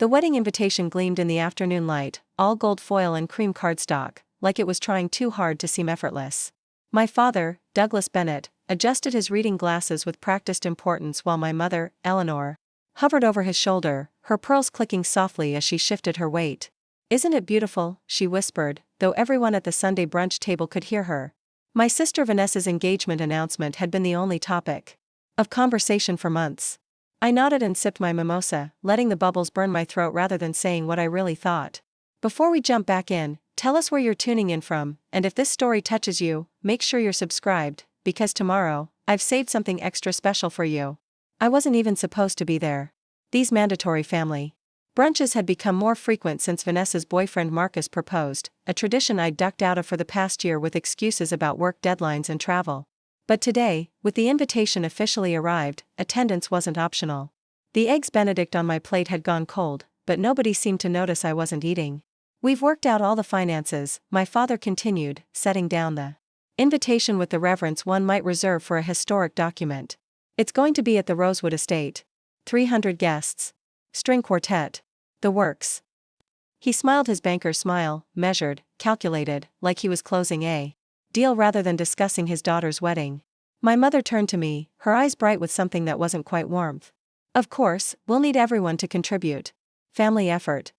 The wedding invitation gleamed in the afternoon light, all gold foil and cream cardstock, like it was trying too hard to seem effortless. My father, Douglas Bennett, adjusted his reading glasses with practiced importance while my mother, Eleanor, hovered over his shoulder, her pearls clicking softly as she shifted her weight. "Isn't it beautiful?" she whispered, though everyone at the Sunday brunch table could hear her. My sister Vanessa's engagement announcement had been the only topic of conversation for months. I nodded and sipped my mimosa, letting the bubbles burn my throat rather than saying what I really thought. Before we jump back in, tell us where you're tuning in from, and if this story touches you, make sure you're subscribed, because tomorrow, I've saved something extra special for you. I wasn't even supposed to be there. These mandatory family brunches had become more frequent since Vanessa's boyfriend Marcus proposed, a tradition I'd ducked out of for the past year with excuses about work deadlines and travel. But today, with the invitation officially arrived, attendance wasn't optional. The eggs Benedict on my plate had gone cold, but nobody seemed to notice I wasn't eating. "We've worked out all the finances," my father continued, setting down the invitation with the reverence one might reserve for a historic document. "It's going to be at the Rosewood Estate. 300 guests. String quartet. The works." He smiled his banker's smile, measured, calculated, like he was closing a deal rather than discussing his daughter's wedding. My mother turned to me, her eyes bright with something that wasn't quite warmth. "Of course, we'll need everyone to contribute. Family effort."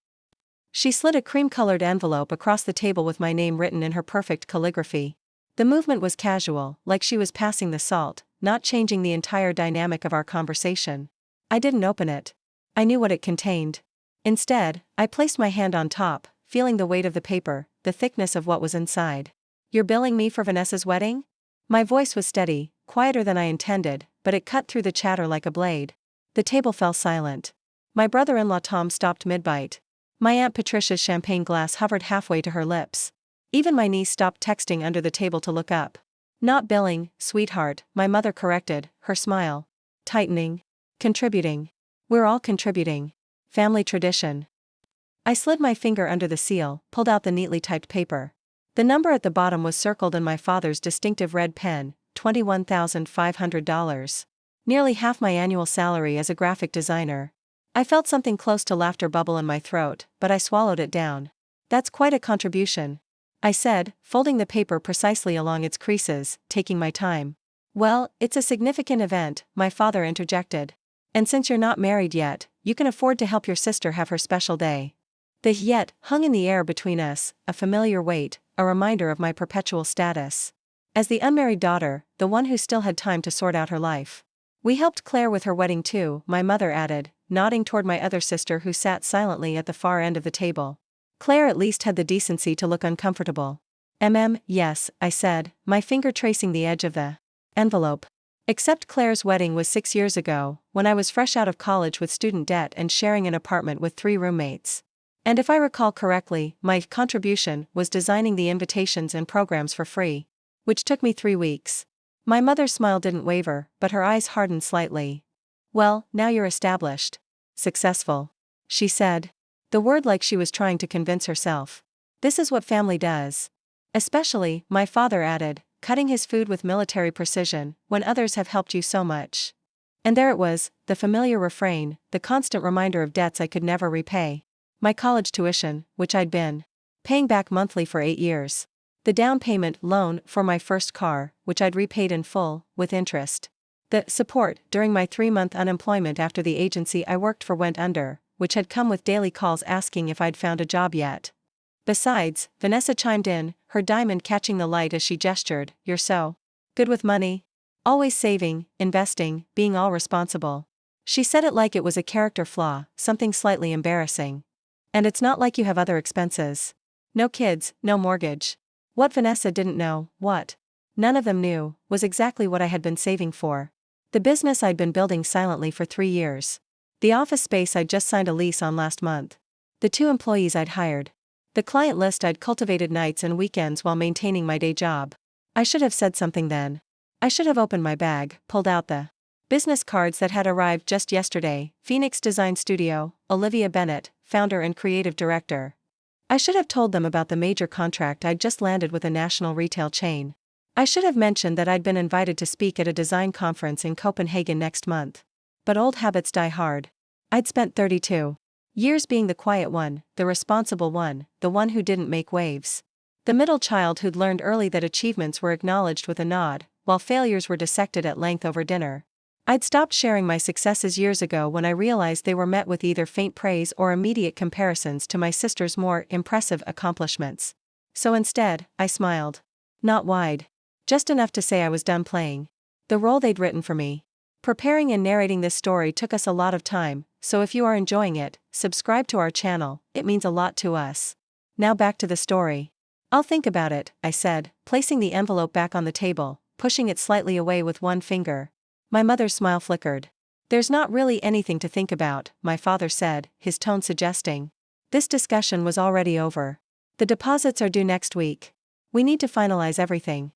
She slid a cream-colored envelope across the table with my name written in her perfect calligraphy. The movement was casual, like she was passing the salt, not changing the entire dynamic of our conversation. I didn't open it. I knew what it contained. Instead, I placed my hand on top, feeling the weight of the paper, the thickness of what was inside. "You're billing me for Vanessa's wedding?" My voice was steady, quieter than I intended, but it cut through the chatter like a blade. The table fell silent. My brother-in-law Tom stopped mid-bite. My Aunt Patricia's champagne glass hovered halfway to her lips. Even my niece stopped texting under the table to look up. "Not billing, sweetheart," my mother corrected, her smile tightening. "Contributing. We're all contributing. Family tradition." I slid my finger under the seal, pulled out the neatly typed paper. The number at the bottom was circled in my father's distinctive red pen, $21,500. Nearly half my annual salary as a graphic designer. I felt something close to laughter bubble in my throat, but I swallowed it down. "That's quite a contribution," I said, folding the paper precisely along its creases, taking my time. "Well, it's a significant event," my father interjected. "And since you're not married yet, you can afford to help your sister have her special day." The "yet" hung in the air between us, a familiar weight, a reminder of my perpetual status as the unmarried daughter, the one who still had time to sort out her life. "We helped Claire with her wedding too," my mother added, nodding toward my other sister who sat silently at the far end of the table. Claire at least had the decency to look uncomfortable. Yes," I said, my finger tracing the edge of the envelope. "Except Claire's wedding was 6 years ago, when I was fresh out of college with student debt and sharing an apartment with 3 roommates. And if I recall correctly, my contribution was designing the invitations and programs for free, which took me 3 weeks." My mother's smile didn't waver, but her eyes hardened slightly. "Well, now you're established. Successful," she said. The word like she was trying to convince herself. "This is what family does. Especially," my father added, cutting his food with military precision, "when others have helped you so much." And there it was, the familiar refrain, the constant reminder of debts I could never repay. My college tuition, which I'd been paying back monthly for 8 years. The down payment loan for my first car, which I'd repaid in full, with interest. The support during my 3-month unemployment after the agency I worked for went under, which had come with daily calls asking if I'd found a job yet. Besides, Vanessa chimed in, her diamond catching the light as she gestured, "You're so good with money. Always saving, investing, being all responsible." She said it like it was a character flaw, something slightly embarrassing. "And it's not like you have other expenses. No kids, no mortgage." What Vanessa didn't know, what none of them knew, was exactly what I had been saving for. The business I'd been building silently for 3 years. The office space I'd just signed a lease on last month. The 2 employees I'd hired. The client list I'd cultivated nights and weekends while maintaining my day job. I should have said something then. I should have opened my bag, pulled out the business cards that had arrived just yesterday. Phoenix Design Studio, Olivia Bennett, founder and creative director. I should have told them about the major contract I'd just landed with a national retail chain. I should have mentioned that I'd been invited to speak at a design conference in Copenhagen next month. But old habits die hard. I'd spent 32 Years being the quiet one, the responsible one, the one who didn't make waves. The middle child who'd learned early that achievements were acknowledged with a nod, while failures were dissected at length over dinner. I'd stopped sharing my successes years ago when I realized they were met with either faint praise or immediate comparisons to my sister's more impressive accomplishments. So instead, I smiled. Not wide. Just enough to say I was done playing the role they'd written for me. Preparing and narrating this story took us a lot of time, so if you are enjoying it, subscribe to our channel, it means a lot to us. Now back to the story. I'll think about it, I said, placing the envelope back on the table, pushing it slightly away with one finger. My mother's smile flickered. There's not really anything to think about, my father said, his tone suggesting. This discussion was already over. The deposits are due next week. We need to finalize everything.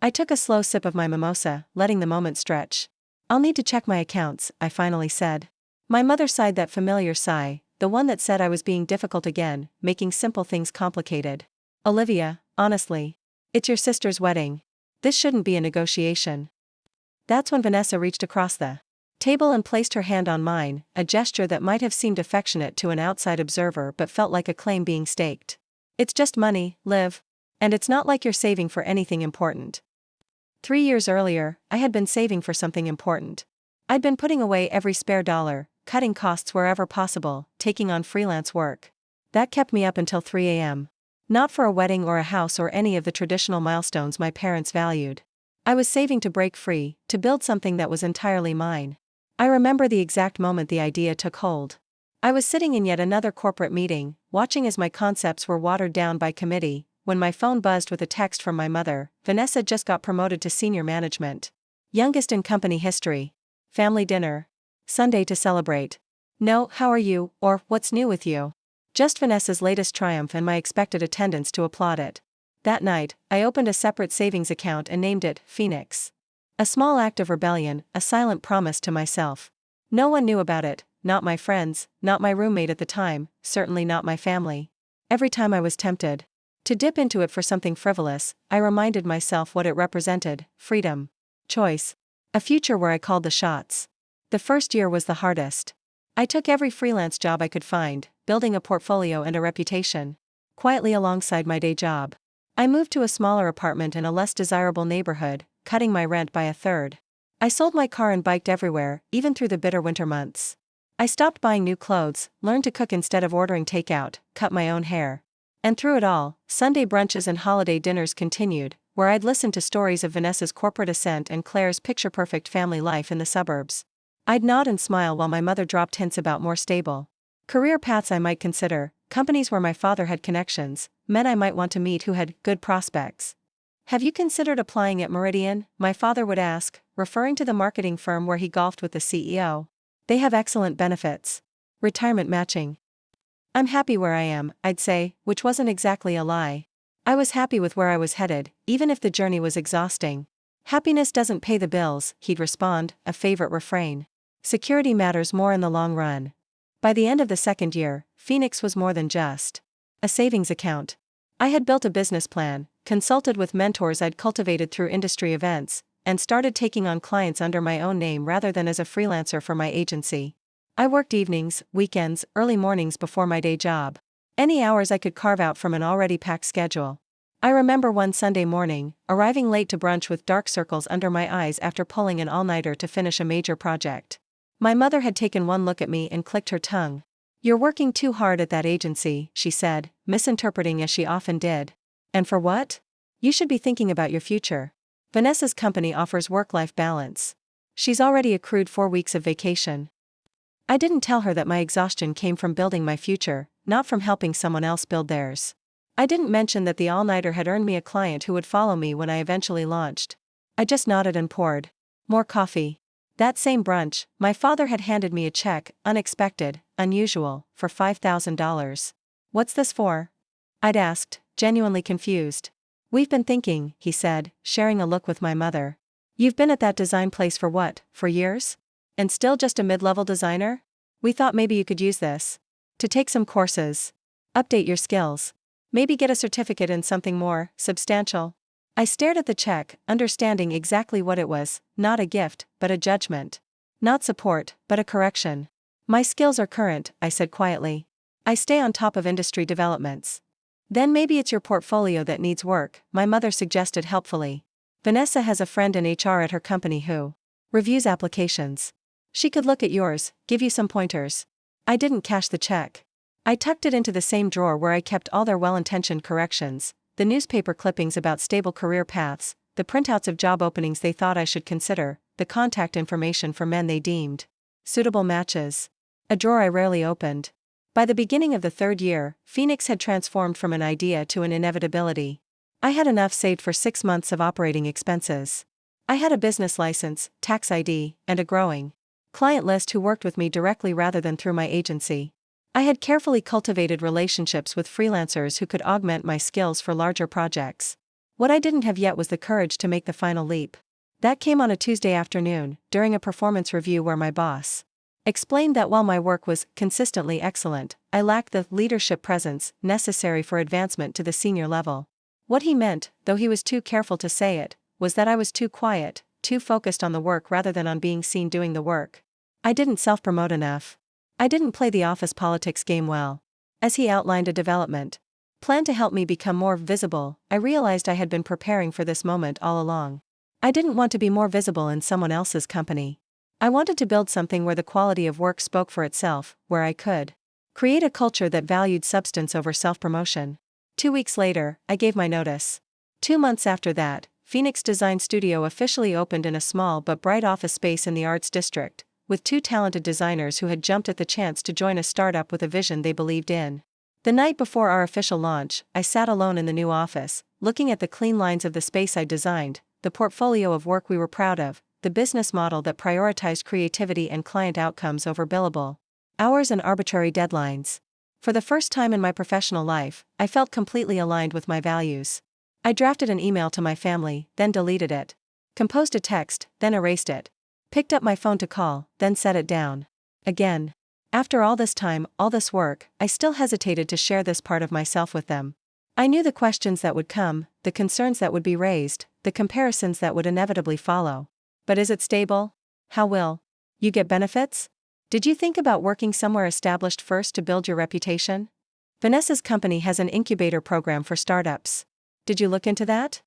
I took a slow sip of my mimosa, letting the moment stretch. I'll need to check my accounts, I finally said. My mother sighed that familiar sigh, the one that said I was being difficult again, making simple things complicated. Olivia, honestly. It's your sister's wedding. This shouldn't be a negotiation. That's when Vanessa reached across the table and placed her hand on mine, a gesture that might have seemed affectionate to an outside observer but felt like a claim being staked. It's just money, Liv. And it's not like you're saving for anything important. 3 years earlier, I had been saving for something important. I'd been putting away every spare dollar, cutting costs wherever possible, taking on freelance work. That kept me up until 3 a.m. Not for a wedding or a house or any of the traditional milestones my parents valued. I was saving to break free, to build something that was entirely mine. I remember the exact moment the idea took hold. I was sitting in yet another corporate meeting, watching as my concepts were watered down by committee, when my phone buzzed with a text from my mother. Vanessa just got promoted to senior management. Youngest in company history. Family dinner. Sunday to celebrate. No, how are you, or what's new with you? Just Vanessa's latest triumph and my expected attendance to applaud it. That night, I opened a separate savings account and named it Phoenix. A small act of rebellion, a silent promise to myself. No one knew about it, not my friends, not my roommate at the time, certainly not my family. Every time I was tempted to dip into it for something frivolous, I reminded myself what it represented: freedom, choice, a future where I called the shots. The first year was the hardest. I took every freelance job I could find, building a portfolio and a reputation. Quietly alongside my day job. I moved to a smaller apartment in a less desirable neighborhood, cutting my rent by a third. I sold my car and biked everywhere, even through the bitter winter months. I stopped buying new clothes, learned to cook instead of ordering takeout, cut my own hair. And through it all, Sunday brunches and holiday dinners continued, where I'd listened to stories of Vanessa's corporate ascent and Claire's picture-perfect family life in the suburbs. I'd nod and smile while my mother dropped hints about more stable career paths I might consider, companies where my father had connections, men I might want to meet who had good prospects. Have you considered applying at Meridian? My father would ask, referring to the marketing firm where he golfed with the CEO. They have excellent benefits. Retirement matching. I'm happy where I am, I'd say, which wasn't exactly a lie. I was happy with where I was headed, even if the journey was exhausting. Happiness doesn't pay the bills, he'd respond, a favorite refrain. Security matters more in the long run. By the end of the second year, Phoenix was more than just a savings account. I had built a business plan, consulted with mentors I'd cultivated through industry events, and started taking on clients under my own name rather than as a freelancer for my agency. I worked evenings, weekends, early mornings before my day job. Any hours I could carve out from an already packed schedule. I remember one Sunday morning, arriving late to brunch with dark circles under my eyes after pulling an all-nighter to finish a major project. My mother had taken one look at me and clicked her tongue. "You're working too hard at that agency," she said, misinterpreting as she often did. "And for what? You should be thinking about your future. Vanessa's company offers work-life balance. She's already accrued 4 weeks of vacation." I didn't tell her that my exhaustion came from building my future, not from helping someone else build theirs. I didn't mention that the all-nighter had earned me a client who would follow me when I eventually launched. I just nodded and poured more coffee. That same brunch, my father had handed me a check, unexpected, unusual, for $5,000. "What's this for?" I'd asked, genuinely confused. "We've been thinking," he said, sharing a look with my mother. "You've been at that design place for what, 4 years? And still just a mid-level designer? We thought maybe you could use this to take some courses, update your skills, maybe get a certificate in something more substantial." I stared at the check, understanding exactly what it was, not a gift, but a judgment. Not support, but a correction. My skills are current, I said quietly. I stay on top of industry developments. Then maybe it's your portfolio that needs work, my mother suggested helpfully. Vanessa has a friend in HR at her company who reviews applications. She could look at yours, give you some pointers. I didn't cash the check. I tucked it into the same drawer where I kept all their well-intentioned corrections, the newspaper clippings about stable career paths, the printouts of job openings they thought I should consider, the contact information for men they deemed suitable matches. A drawer I rarely opened. By the beginning of the third year, Phoenix had transformed from an idea to an inevitability. I had enough saved for 6 months of operating expenses. I had a business license, tax ID, and a growing client list who worked with me directly rather than through my agency. I had carefully cultivated relationships with freelancers who could augment my skills for larger projects. What I didn't have yet was the courage to make the final leap. That came on a Tuesday afternoon, during a performance review where my boss explained that while my work was consistently excellent, I lacked the leadership presence necessary for advancement to the senior level. What he meant, though he was too careful to say it, was that I was too quiet, too focused on the work rather than on being seen doing the work. I didn't self-promote enough. I didn't play the office politics game well. As he outlined a development plan to help me become more visible, I realized I had been preparing for this moment all along. I didn't want to be more visible in someone else's company. I wanted to build something where the quality of work spoke for itself, where I could create a culture that valued substance over self-promotion. 2 weeks later, I gave my notice. 2 months after that, Phoenix Design Studio officially opened in a small but bright office space in the Arts District, with 2 talented designers who had jumped at the chance to join a startup with a vision they believed in. The night before our official launch, I sat alone in the new office, looking at the clean lines of the space I designed, the portfolio of work we were proud of, the business model that prioritized creativity and client outcomes over billable hours and arbitrary deadlines. For the first time in my professional life, I felt completely aligned with my values. I drafted an email to my family, then deleted it. Composed a text, then erased it. Picked up my phone to call, then set it down. Again. After all this time, all this work, I still hesitated to share this part of myself with them. I knew the questions that would come, the concerns that would be raised, the comparisons that would inevitably follow. But is it stable? How will you get benefits? Did you think about working somewhere established first to build your reputation? Vanessa's company has an incubator program for startups. Did you look into that?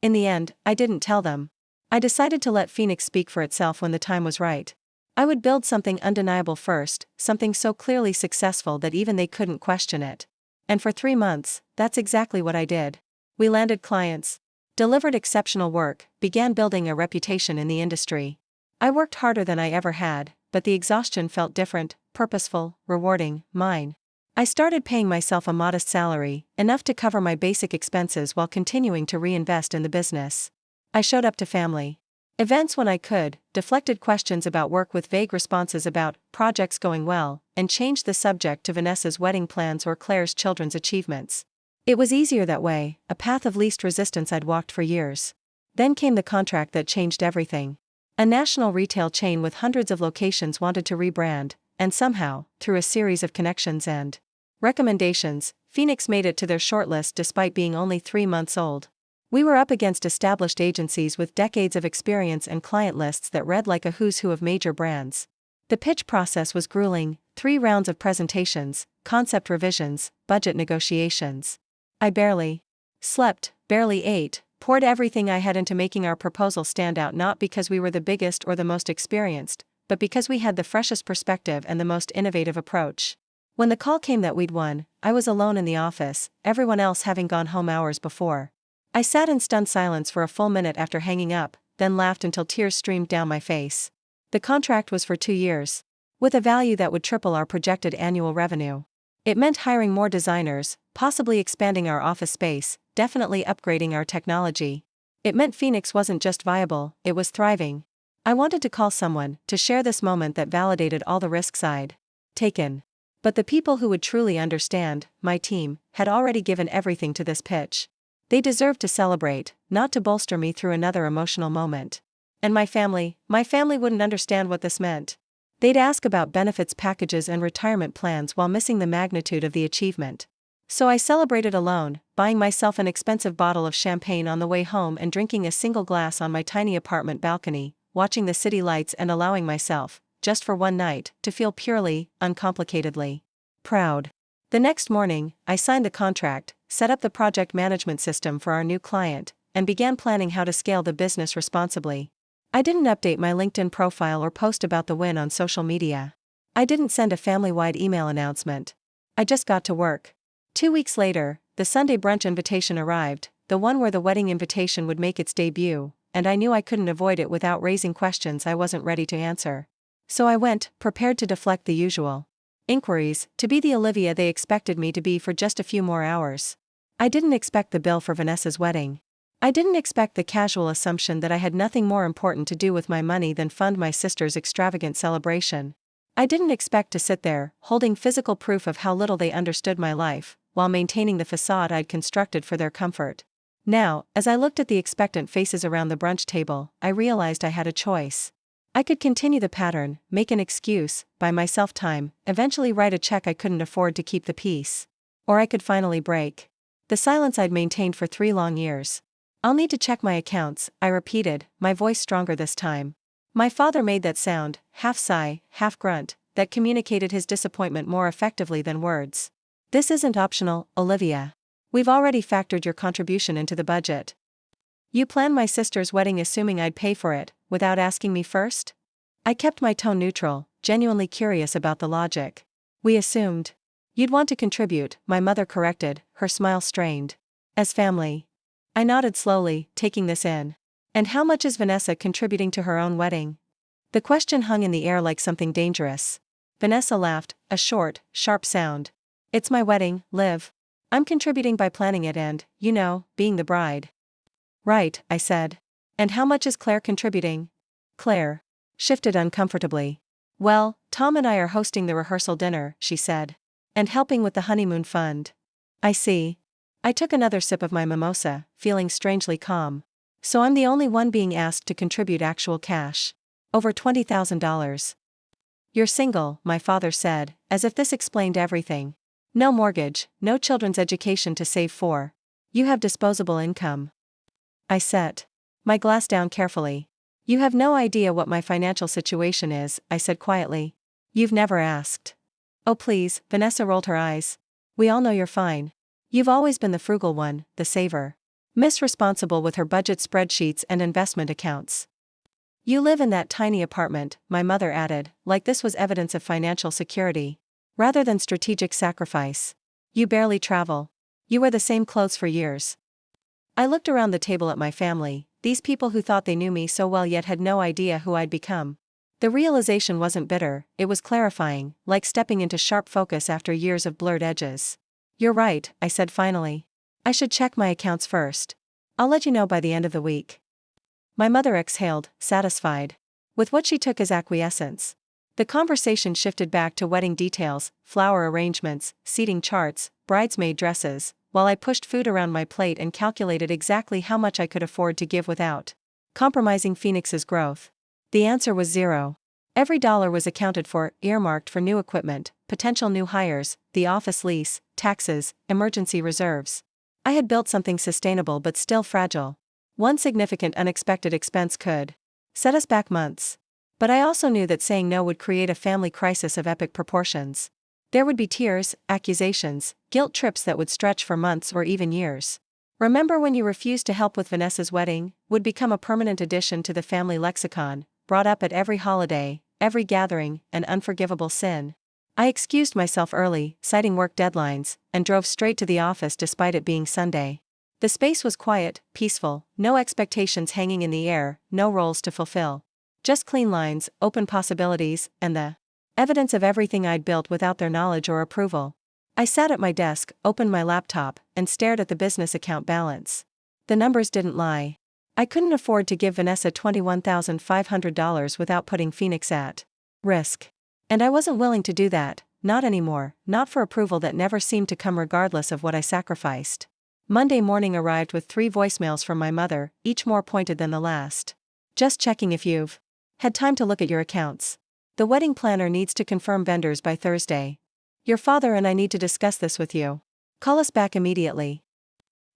In the end, I didn't tell them. I decided to let Phoenix speak for itself when the time was right. I would build something undeniable first, something so clearly successful that even they couldn't question it. And for 3 months, that's exactly what I did. We landed clients, delivered exceptional work, began building a reputation in the industry. I worked harder than I ever had, but the exhaustion felt different, purposeful, rewarding, mine. I started paying myself a modest salary, enough to cover my basic expenses while continuing to reinvest in the business. I showed up to family events when I could, deflected questions about work with vague responses about projects going well, and changed the subject to Vanessa's wedding plans or Claire's children's achievements. It was easier that way, a path of least resistance I'd walked for years. Then came the contract that changed everything. A national retail chain with hundreds of locations wanted to rebrand, and somehow, through a series of connections and recommendations, Phoenix made it to their shortlist despite being only 3 months old. We were up against established agencies with decades of experience and client lists that read like a who's who of major brands. The pitch process was grueling, 3 rounds of presentations, concept revisions, budget negotiations. I barely slept, barely ate, poured everything I had into making our proposal stand out, not because we were the biggest or the most experienced, but because we had the freshest perspective and the most innovative approach. When the call came that we'd won, I was alone in the office, everyone else having gone home hours before. I sat in stunned silence for a full minute after hanging up, then laughed until tears streamed down my face. The contract was for 2 years, with a value that would triple our projected annual revenue. It meant hiring more designers, possibly expanding our office space, definitely upgrading our technology. It meant Phoenix wasn't just viable, it was thriving. I wanted to call someone, to share this moment that validated all the risks I'd taken. But the people who would truly understand, my team, had already given everything to this pitch. They deserved to celebrate, not to bolster me through another emotional moment. And my family wouldn't understand what this meant. They'd ask about benefits packages and retirement plans while missing the magnitude of the achievement. So I celebrated alone, buying myself an expensive bottle of champagne on the way home and drinking a single glass on my tiny apartment balcony, watching the city lights and allowing myself just for one night, to feel purely, uncomplicatedly proud. The next morning, I signed the contract, set up the project management system for our new client, and began planning how to scale the business responsibly. I didn't update my LinkedIn profile or post about the win on social media. I didn't send a family-wide email announcement. I just got to work. 2 weeks later, the Sunday brunch invitation arrived, the one where the wedding invitation would make its debut, and I knew I couldn't avoid it without raising questions I wasn't ready to answer. So I went, prepared to deflect the usual inquiries, to be the Olivia they expected me to be for just a few more hours. I didn't expect the bill for Vanessa's wedding. I didn't expect the casual assumption that I had nothing more important to do with my money than fund my sister's extravagant celebration. I didn't expect to sit there, holding physical proof of how little they understood my life, while maintaining the facade I'd constructed for their comfort. Now, as I looked at the expectant faces around the brunch table, I realized I had a choice. I could continue the pattern, make an excuse, buy myself time, eventually write a check I couldn't afford to keep the peace. Or I could finally break the silence I'd maintained for 3 long years. I'll need to check my accounts, I repeated, my voice stronger this time. My father made that sound, half sigh, half grunt, that communicated his disappointment more effectively than words. This isn't optional, Olivia. We've already factored your contribution into the budget. You planned my sister's wedding assuming I'd pay for it, without asking me first? I kept my tone neutral, genuinely curious about the logic. We assumed you'd want to contribute, my mother corrected, her smile strained. As family. I nodded slowly, taking this in. And how much is Vanessa contributing to her own wedding? The question hung in the air like something dangerous. Vanessa laughed, a short, sharp sound. It's my wedding, Liv. I'm contributing by planning it and, being the bride. Right, I said. And how much is Claire contributing? Claire shifted uncomfortably. Well, Tom and I are hosting the rehearsal dinner, she said. And helping with the honeymoon fund. I see. I took another sip of my mimosa, feeling strangely calm. So I'm the only one being asked to contribute actual cash. Over $20,000. You're single, my father said, as if this explained everything. No mortgage, no children's education to save for. You have disposable income. I set my glass down carefully. You have no idea what my financial situation is, I said quietly. You've never asked. Oh please, Vanessa rolled her eyes. We all know you're fine. You've always been the frugal one, the saver. Miss Responsible with her budget spreadsheets and investment accounts. You live in that tiny apartment, my mother added, like this was evidence of financial security. Rather than strategic sacrifice. You barely travel. You wear the same clothes for years. I looked around the table at my family, these people who thought they knew me so well yet had no idea who I'd become. The realization wasn't bitter, it was clarifying, like stepping into sharp focus after years of blurred edges. You're right, I said finally. I should check my accounts first. I'll let you know by the end of the week. My mother exhaled, satisfied. With what she took as acquiescence. The conversation shifted back to wedding details, flower arrangements, seating charts, bridesmaid dresses, while I pushed food around my plate and calculated exactly how much I could afford to give without compromising Phoenix's growth. The answer was zero. Every dollar was accounted for, earmarked for new equipment, potential new hires, the office lease, taxes, emergency reserves. I had built something sustainable but still fragile. One significant unexpected expense could set us back months. But I also knew that saying no would create a family crisis of epic proportions. There would be tears, accusations, guilt trips that would stretch for months or even years. Remember when you refused to help with Vanessa's wedding, would become a permanent addition to the family lexicon, brought up at every holiday, every gathering, an unforgivable sin. I excused myself early, citing work deadlines, and drove straight to the office despite it being Sunday. The space was quiet, peaceful, no expectations hanging in the air, no roles to fulfill. Just clean lines, open possibilities, and the evidence of everything I'd built without their knowledge or approval. I sat at my desk, opened my laptop, and stared at the business account balance. The numbers didn't lie. I couldn't afford to give Vanessa $21,500 without putting Phoenix at risk. And I wasn't willing to do that, not anymore, not for approval that never seemed to come regardless of what I sacrificed. Monday morning arrived with 3 voicemails from my mother, each more pointed than the last. Just checking if you've had time to look at your accounts. The wedding planner needs to confirm vendors by Thursday. Your father and I need to discuss this with you. Call us back immediately.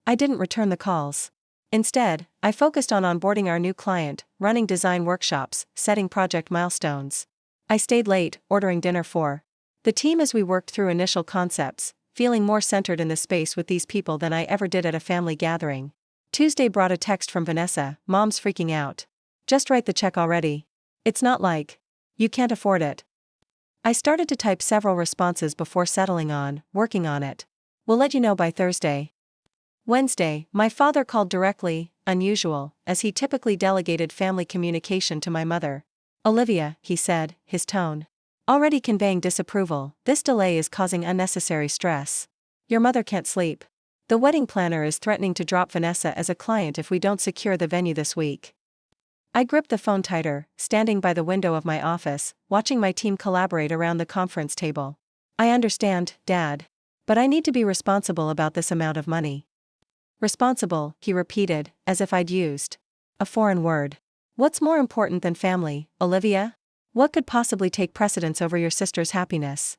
I didn't return the calls. Instead, I focused on onboarding our new client, running design workshops, setting project milestones. I stayed late, ordering dinner for the team as we worked through initial concepts, feeling more centered in the space with these people than I ever did at a family gathering. Tuesday brought a text from Vanessa, "Mom's freaking out. Just write the check already. It's not like you can't afford it." I started to type several responses before settling on, working on it. "We'll let you know by Thursday." Wednesday, my father called directly, unusual, as he typically delegated family communication to my mother. "Olivia," he said, his tone already conveying disapproval, "this delay is causing unnecessary stress. Your mother can't sleep. The wedding planner is threatening to drop Vanessa as a client if we don't secure the venue this week." I gripped the phone tighter, standing by the window of my office, watching my team collaborate around the conference table. "I understand, Dad. But I need to be responsible about this amount of money." "Responsible," he repeated, as if I'd used a foreign word. "What's more important than family, Olivia? What could possibly take precedence over your sister's happiness?"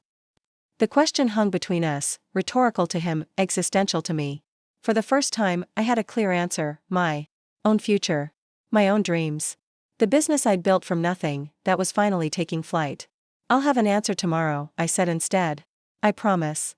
The question hung between us, rhetorical to him, existential to me. For the first time, I had a clear answer: my own future. My own dreams. The business I'd built from nothing, that was finally taking flight. "I'll have an answer tomorrow," I said instead. "I promise."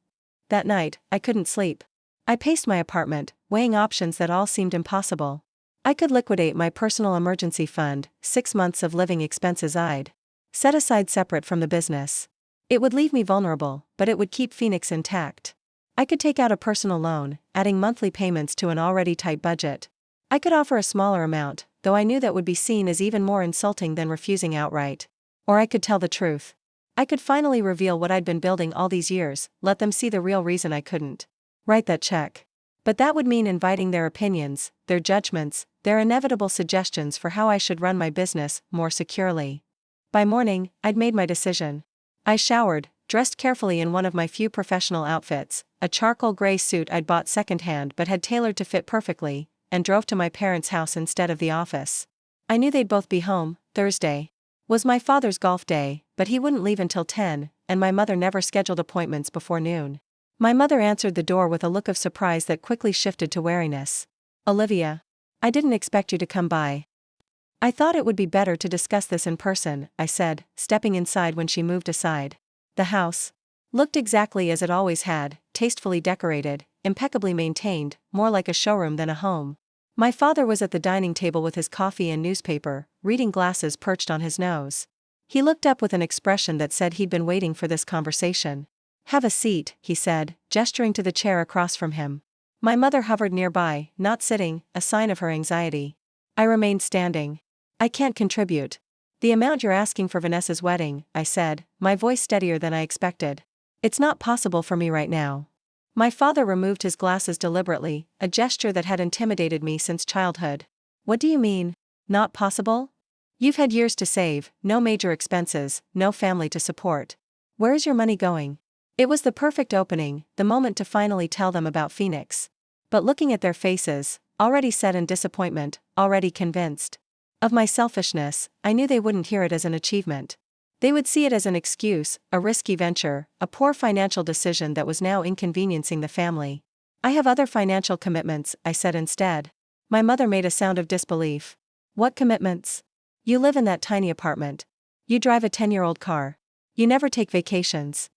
That night, I couldn't sleep. I paced my apartment, weighing options that all seemed impossible. I could liquidate my personal emergency fund, 6 months of living expenses I'd set aside separate from the business. It would leave me vulnerable, but it would keep Phoenix intact. I could take out a personal loan, adding monthly payments to an already tight budget. I could offer a smaller amount, though I knew that would be seen as even more insulting than refusing outright. Or I could tell the truth. I could finally reveal what I'd been building all these years, let them see the real reason I couldn't write that check. But that would mean inviting their opinions, their judgments, their inevitable suggestions for how I should run my business more securely. By morning, I'd made my decision. I showered, dressed carefully in one of my few professional outfits, a charcoal gray suit I'd bought secondhand but had tailored to fit perfectly, and drove to my parents' house instead of the office. I knew they'd both be home. Thursday was my father's golf day, but he wouldn't leave until 10, and my mother never scheduled appointments before noon. My mother answered the door with a look of surprise that quickly shifted to wariness. "Olivia, I didn't expect you to come by." "I thought it would be better to discuss this in person," I said, stepping inside when she moved aside. The house looked exactly as it always had, tastefully decorated, impeccably maintained, more like a showroom than a home. My father was at the dining table with his coffee and newspaper, reading glasses perched on his nose. He looked up with an expression that said he'd been waiting for this conversation. "Have a seat," he said, gesturing to the chair across from him. My mother hovered nearby, not sitting, a sign of her anxiety. I remained standing. "I can't contribute the amount you're asking for Vanessa's wedding," I said, my voice steadier than I expected. "It's not possible for me right now." My father removed his glasses deliberately, a gesture that had intimidated me since childhood. "What do you mean, not possible? You've had years to save, no major expenses, no family to support. Where is your money going?" It was the perfect opening, the moment to finally tell them about Phoenix. But looking at their faces, already set in disappointment, already convinced of my selfishness, I knew they wouldn't hear it as an achievement. They would see it as an excuse, a risky venture, a poor financial decision that was now inconveniencing the family. "I have other financial commitments," I said instead. My mother made a sound of disbelief. "What commitments? You live in that tiny apartment. You drive a 10-year-old car. You never take vacations."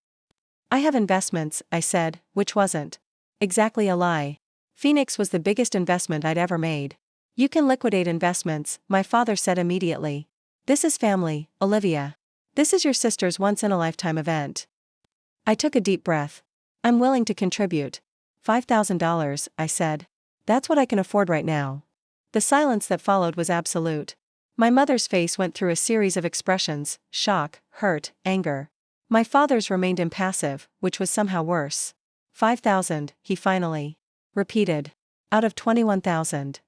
"I have investments," I said, which wasn't exactly a lie. Phoenix was the biggest investment I'd ever made. "You can liquidate investments," my father said immediately. "This is family, Olivia. This is your sister's once-in-a-lifetime event." I took a deep breath. "I'm willing to contribute. $5,000, I said. "That's what I can afford right now." The silence that followed was absolute. My mother's face went through a series of expressions: shock, hurt, anger. My father's remained impassive, which was somehow worse. 5,000, he finally repeated. "Out of 21,000.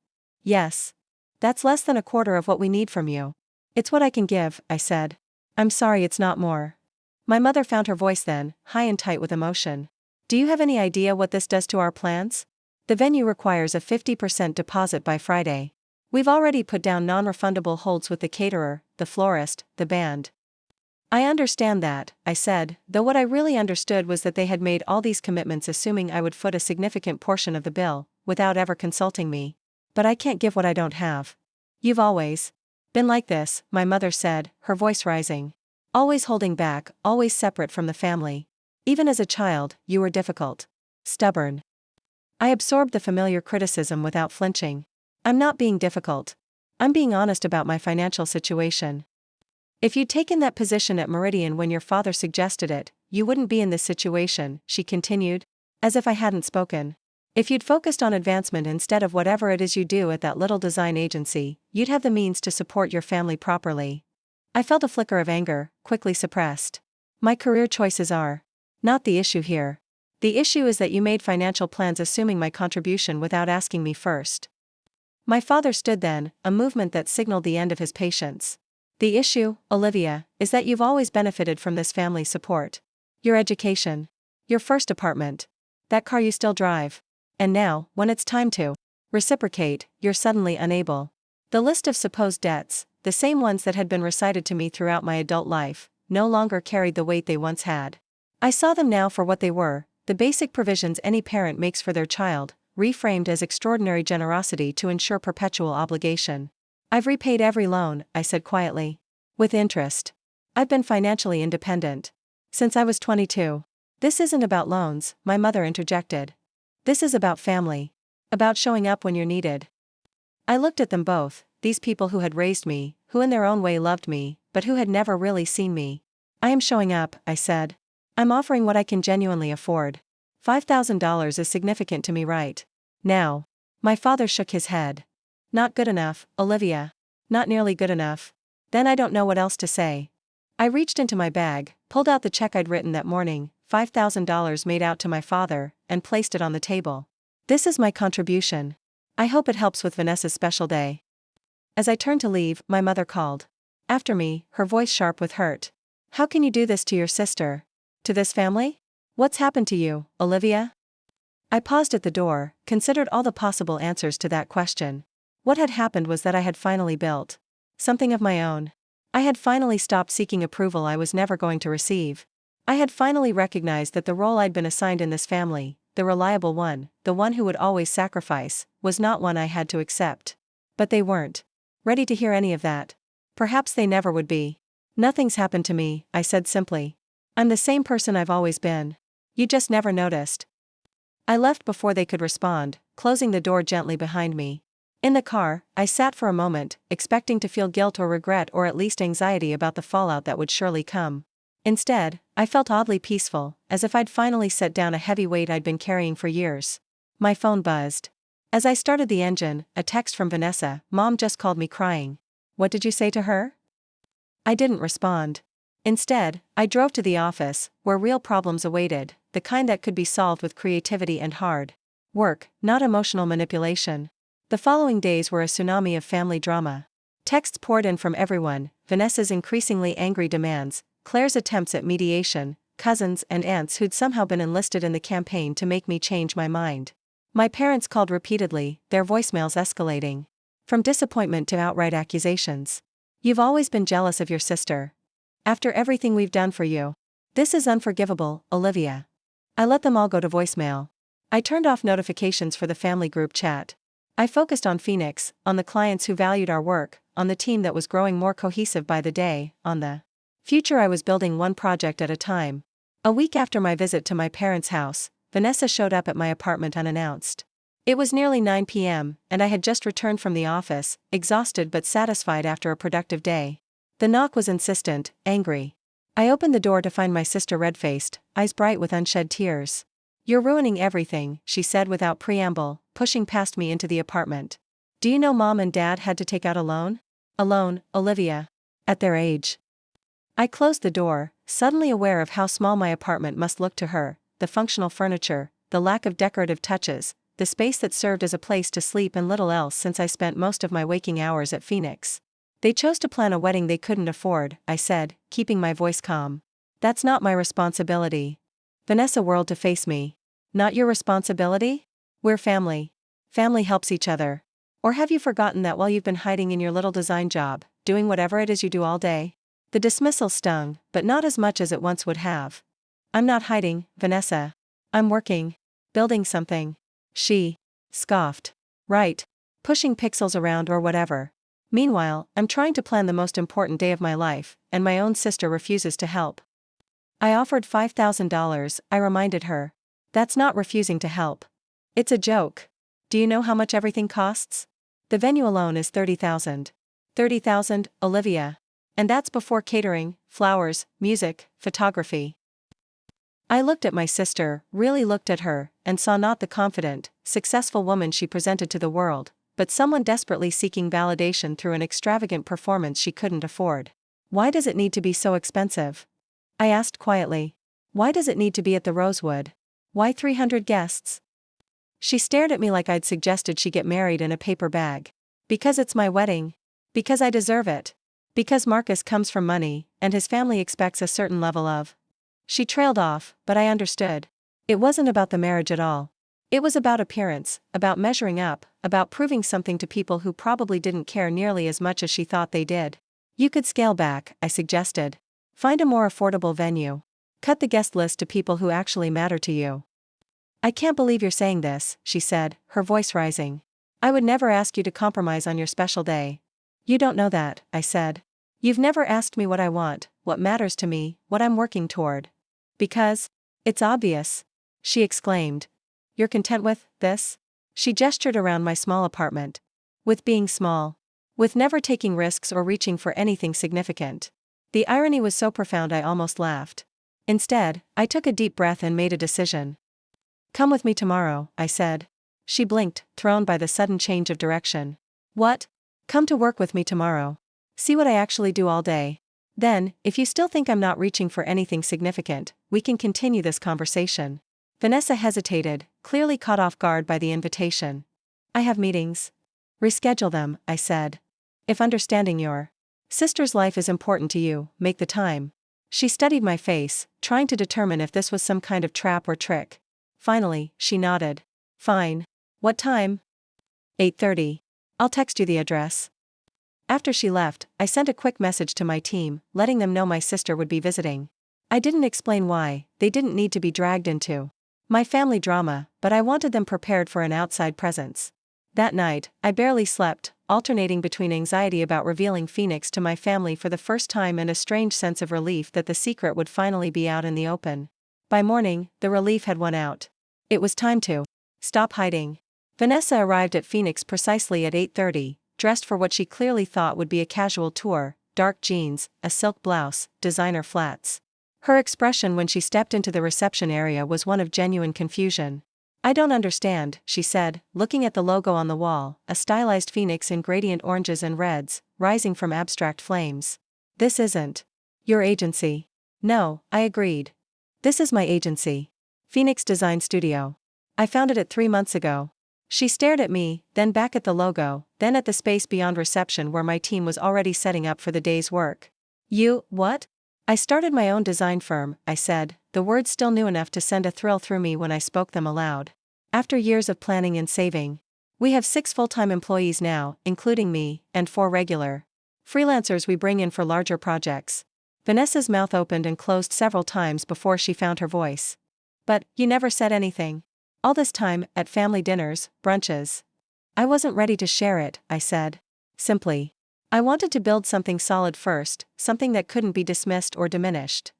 "Yes. That's less than a quarter of what we need from you." "It's what I can give," I said. "I'm sorry it's not more." My mother found her voice then, high and tight with emotion. "Do you have any idea what this does to our plans? The venue requires a 50% deposit by Friday. We've already put down non-refundable holds with the caterer, the florist, the band." "I understand that," I said, though what I really understood was that they had made all these commitments assuming I would foot a significant portion of the bill, without ever consulting me. "But I can't give what I don't have." "You've always been like this," my mother said, her voice rising. Always holding back, always separate from the family. Even as a child, you were difficult. Stubborn. I absorbed the familiar criticism without flinching. I'm not being difficult. I'm being honest about my financial situation. If you'd taken that position at Meridian when your father suggested it, you wouldn't be in this situation, she continued, as if I hadn't spoken. If you'd focused on advancement instead of whatever it is you do at that little design agency, you'd have the means to support your family properly. I felt a flicker of anger, quickly suppressed. My career choices are not the issue here. The issue is that you made financial plans assuming my contribution without asking me first. My father stood then, a movement that signaled the end of his patience. The issue, Olivia, is that you've always benefited from this family support. Your education. Your first apartment. That car you still drive. And now, when it's time to reciprocate, you're suddenly unable. The list of supposed debts, the same ones that had been recited to me throughout my adult life, no longer carried the weight they once had. I saw them now for what they were, the basic provisions any parent makes for their child, reframed as extraordinary generosity to ensure perpetual obligation. I've repaid every loan, I said quietly. With interest. I've been financially independent since I was 22. This isn't about loans, my mother interjected. This is about family. About showing up when you're needed. I looked at them both, these people who had raised me, who in their own way loved me, but who had never really seen me. I am showing up, I said. I'm offering what I can genuinely afford. $5,000 is significant to me right now. My father shook his head. Not good enough, Olivia. Not nearly good enough. Then I don't know what else to say. I reached into my bag, pulled out the check I'd written that morning, $5,000 made out to my father, and placed it on the table. This is my contribution. I hope it helps with Vanessa's special day. As I turned to leave, my mother called after me, her voice sharp with hurt. How can you do this to your sister? To this family? What's happened to you, Olivia? I paused at the door, considered all the possible answers to that question. What had happened was that I had finally built something of my own. I had finally stopped seeking approval I was never going to receive. I had finally recognized that the role I'd been assigned in this family, the reliable one, the one who would always sacrifice, was not one I had to accept. But they weren't ready to hear any of that. Perhaps they never would be. Nothing's happened to me, I said simply. I'm the same person I've always been. You just never noticed. I left before they could respond, closing the door gently behind me. In the car, I sat for a moment, expecting to feel guilt or regret or at least anxiety about the fallout that would surely come. Instead, I felt oddly peaceful, as if I'd finally set down a heavy weight I'd been carrying for years. My phone buzzed. As I started the engine, a text from Vanessa, Mom just called me crying. What did you say to her? I didn't respond. Instead, I drove to the office, where real problems awaited, the kind that could be solved with creativity and hard work, not emotional manipulation. The following days were a tsunami of family drama. Texts poured in from everyone, Vanessa's increasingly angry demands, Claire's attempts at mediation, cousins and aunts who'd somehow been enlisted in the campaign to make me change my mind. My parents called repeatedly, their voicemails escalating. From disappointment to outright accusations. You've always been jealous of your sister. After everything we've done for you. This is unforgivable, Olivia. I let them all go to voicemail. I turned off notifications for the family group chat. I focused on Phoenix, on the clients who valued our work, on the team that was growing more cohesive by the day, on the future I was building one project at a time. A week after my visit to my parents' house, Vanessa showed up at my apartment unannounced. It was nearly 9 p.m., and I had just returned from the office, exhausted but satisfied after a productive day. The knock was insistent, angry. I opened the door to find my sister red-faced, eyes bright with unshed tears. You're ruining everything, she said without preamble, pushing past me into the apartment. Do you know Mom and Dad had to take out a loan? A loan, Olivia. At their age. I closed the door, suddenly aware of how small my apartment must look to her, the functional furniture, the lack of decorative touches, the space that served as a place to sleep and little else since I spent most of my waking hours at Phoenix. They chose to plan a wedding they couldn't afford, I said, keeping my voice calm. That's not my responsibility. Vanessa whirled to face me. Not your responsibility? We're family. Family helps each other. Or have you forgotten that while you've been hiding in your little design job, doing whatever it is you do all day? The dismissal stung, but not as much as it once would have. I'm not hiding, Vanessa. I'm working. Building something. She scoffed. Right. Pushing pixels around or whatever. Meanwhile, I'm trying to plan the most important day of my life, and my own sister refuses to help. I offered $5,000, I reminded her. That's not refusing to help. It's a joke. Do you know how much everything costs? The venue alone is $30,000. $30,000, Olivia. And that's before catering, flowers, music, photography. I looked at my sister, really looked at her, and saw not the confident, successful woman she presented to the world, but someone desperately seeking validation through an extravagant performance she couldn't afford. Why does it need to be so expensive? I asked quietly. Why does it need to be at the Rosewood? Why 300 guests? She stared at me like I'd suggested she get married in a paper bag. Because it's my wedding. Because I deserve it. Because Marcus comes from money, and his family expects a certain level of. She trailed off, but I understood. It wasn't about the marriage at all. It was about appearance, about measuring up, about proving something to people who probably didn't care nearly as much as she thought they did. You could scale back, I suggested. Find a more affordable venue. Cut the guest list to people who actually matter to you. I can't believe you're saying this, she said, her voice rising. I would never ask you to compromise on your special day. You don't know that, I said. You've never asked me what I want, what matters to me, what I'm working toward. Because, it's obvious, she exclaimed. You're content with this? She gestured around my small apartment. With being small. With never taking risks or reaching for anything significant. The irony was so profound I almost laughed. Instead, I took a deep breath and made a decision. Come with me tomorrow, I said. She blinked, thrown by the sudden change of direction. What? Come to work with me tomorrow. See what I actually do all day. Then, if you still think I'm not reaching for anything significant, we can continue this conversation. Vanessa hesitated, clearly caught off guard by the invitation. I have meetings. Reschedule them, I said. If understanding your sister's life is important to you, make the time. She studied my face, trying to determine if this was some kind of trap or trick. Finally, she nodded. Fine. What time? 8:30. I'll text you the address. After she left, I sent a quick message to my team, letting them know my sister would be visiting. I didn't explain why, they didn't need to be dragged into my family drama, but I wanted them prepared for an outside presence. That night, I barely slept, alternating between anxiety about revealing Phoenix to my family for the first time and a strange sense of relief that the secret would finally be out in the open. By morning, the relief had won out. It was time to stop hiding. Vanessa arrived at Phoenix precisely at 8:30, dressed for what she clearly thought would be a casual tour, dark jeans, a silk blouse, designer flats. Her expression when she stepped into the reception area was one of genuine confusion. I don't understand, she said, looking at the logo on the wall, a stylized phoenix in gradient oranges and reds, rising from abstract flames. This isn't your agency. No, I agreed. This is my agency. Phoenix Design Studio. I founded it 3 months ago. She stared at me, then back at the logo, then at the space beyond reception where my team was already setting up for the day's work. You, what? I started my own design firm, I said, the words still new enough to send a thrill through me when I spoke them aloud. After years of planning and saving. We have 6 full-time employees now, including me, and 4 regular freelancers we bring in for larger projects. Vanessa's mouth opened and closed several times before she found her voice. But, you never said anything. All this time, at family dinners, brunches. I wasn't ready to share it, I said. Simply. I wanted to build something solid first, something that couldn't be dismissed or diminished.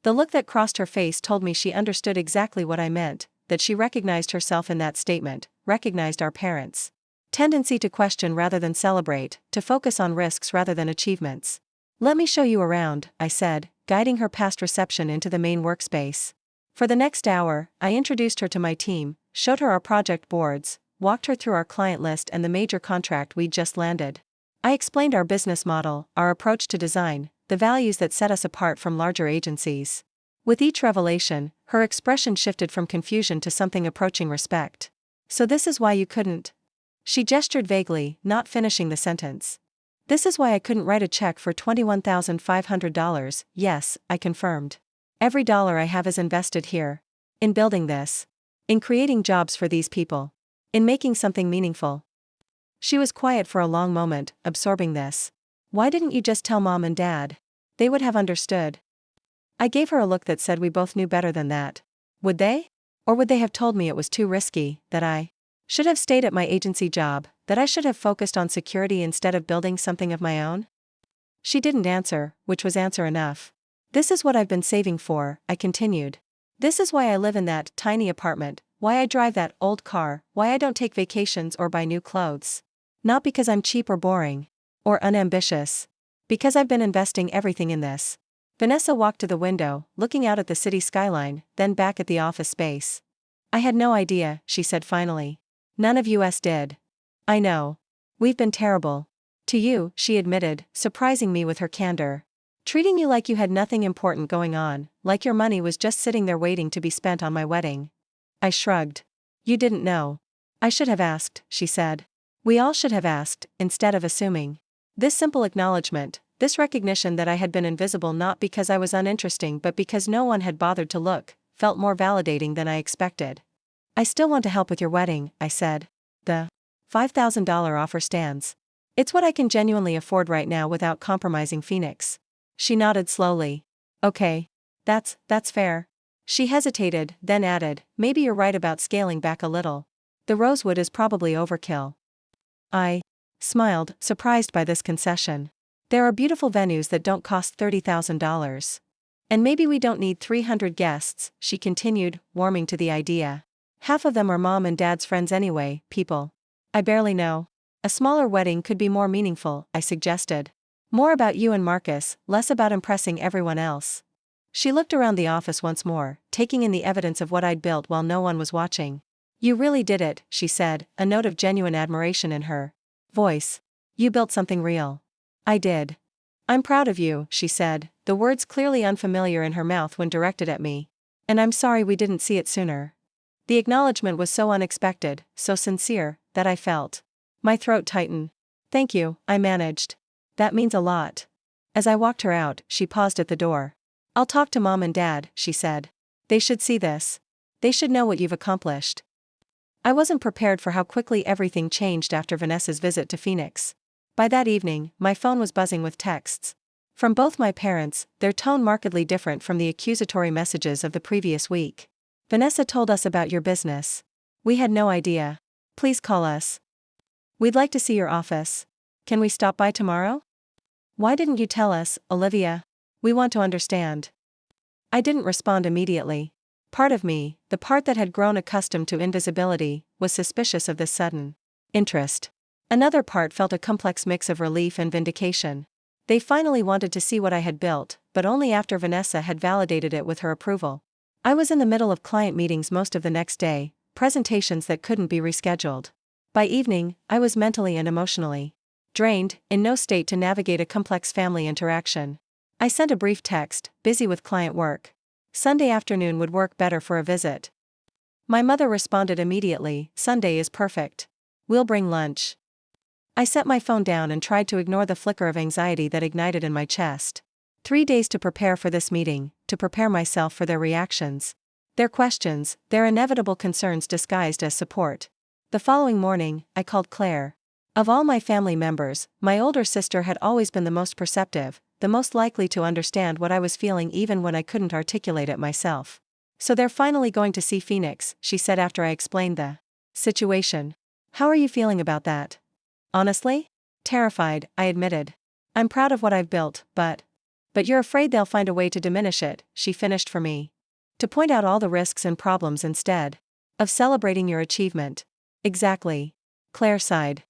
The look that crossed her face told me she understood exactly what I meant, that she recognized herself in that statement, recognized our parents' tendency to question rather than celebrate, to focus on risks rather than achievements. Let me show you around, I said, guiding her past reception into the main workspace. For the next hour, I introduced her to my team, showed her our project boards, walked her through our client list and the major contract we'd just landed. I explained our business model, our approach to design, the values that set us apart from larger agencies. With each revelation, her expression shifted from confusion to something approaching respect. So this is why you couldn't? She gestured vaguely, not finishing the sentence. This is why I couldn't write a check for $21,500, yes, I confirmed. Every dollar I have is invested here. In building this. In creating jobs for these people. In making something meaningful. She was quiet for a long moment, absorbing this. Why didn't you just tell Mom and Dad? They would have understood. I gave her a look that said we both knew better than that. Would they? Or would they have told me it was too risky, that I should have stayed at my agency job, That I should have focused on security instead of building something of my own? She didn't answer, which was answer enough. This is what I've been saving for, I continued. This is why I live in that tiny apartment, why I drive that old car, why I don't take vacations or buy new clothes. Not because I'm cheap or boring. Or unambitious. Because I've been investing everything in this. Vanessa walked to the window, looking out at the city skyline, then back at the office space. I had no idea, she said finally. None of us did. I know. We've been terrible. To you, she admitted, surprising me with her candor. Treating you like you had nothing important going on, like your money was just sitting there waiting to be spent on my wedding. I shrugged. You didn't know. I should have asked, she said. We all should have asked, instead of assuming. This simple acknowledgement, this recognition that I had been invisible not because I was uninteresting but because no one had bothered to look, felt more validating than I expected. I still want to help with your wedding, I said. The $5,000 offer stands. It's what I can genuinely afford right now without compromising Phoenix. She nodded slowly. Okay. That's fair. She hesitated, then added, maybe you're right about scaling back a little. The rosewood is probably overkill. I smiled, surprised by this concession. There are beautiful venues that don't cost $30,000. And maybe we don't need 300 guests, she continued, warming to the idea. Half of them are mom and dad's friends anyway, people I barely know. A smaller wedding could be more meaningful, I suggested. More about you and Marcus, less about impressing everyone else. She looked around the office once more, taking in the evidence of what I'd built while no one was watching. You really did it, she said, a note of genuine admiration in her voice. You built something real. I did. I'm proud of you, she said, the words clearly unfamiliar in her mouth when directed at me. And I'm sorry we didn't see it sooner. The acknowledgement was so unexpected, so sincere, that I felt my throat tighten. Thank you, I managed. That means a lot. As I walked her out, she paused at the door. I'll talk to Mom and Dad, she said. They should see this. They should know what you've accomplished. I wasn't prepared for how quickly everything changed after Vanessa's visit to Phoenix. By that evening, my phone was buzzing with texts. From both my parents, their tone markedly different from the accusatory messages of the previous week. Vanessa told us about your business. We had no idea. Please call us. We'd like to see your office. Can we stop by tomorrow? Why didn't you tell us, Olivia? We want to understand. I didn't respond immediately. Part of me, the part that had grown accustomed to invisibility, was suspicious of this sudden interest. Another part felt a complex mix of relief and vindication. They finally wanted to see what I had built, but only after Vanessa had validated it with her approval. I was in the middle of client meetings most of the next day, presentations that couldn't be rescheduled. By evening, I was mentally and emotionally drained, in no state to navigate a complex family interaction. I sent a brief text, busy with client work. Sunday afternoon would work better for a visit. My mother responded immediately, Sunday is perfect. We'll bring lunch. I set my phone down and tried to ignore the flicker of anxiety that ignited in my chest. 3 days to prepare for this meeting, to prepare myself for their reactions. Their questions, their inevitable concerns disguised as support. The following morning, I called Claire. Of all my family members, my older sister had always been the most perceptive, the most likely to understand what I was feeling even when I couldn't articulate it myself. So they're finally going to see Phoenix, she said after I explained the situation. How are you feeling about that? Honestly? Terrified, I admitted. I'm proud of what I've built, but you're afraid they'll find a way to diminish it, she finished for me. To point out all the risks and problems instead of celebrating your achievement. Exactly. Claire sighed.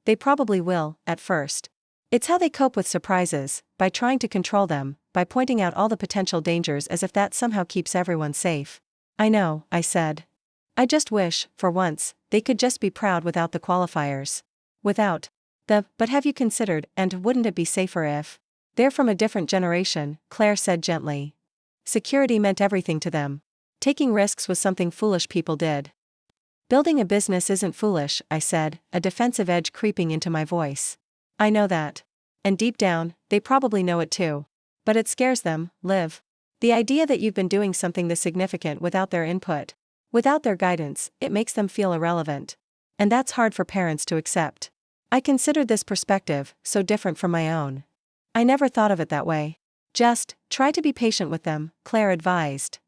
They probably will, at first. It's how they cope with surprises, by trying to control them, by pointing out all the potential dangers as if that somehow keeps everyone safe. I know, I said. I just wish, for once, they could just be proud without the qualifiers. Without the, but have you considered, and wouldn't it be safer if? They're from a different generation, Claire said gently. Security meant everything to them. Taking risks was something foolish people did. Building a business isn't foolish, I said, a defensive edge creeping into my voice. I know that. And deep down, they probably know it too. But it scares them, Liv. The idea that you've been doing something this significant without their input, without their guidance, it makes them feel irrelevant. And that's hard for parents to accept. I considered this perspective, so different from my own. I never thought of it that way. Just, try to be patient with them, Claire advised.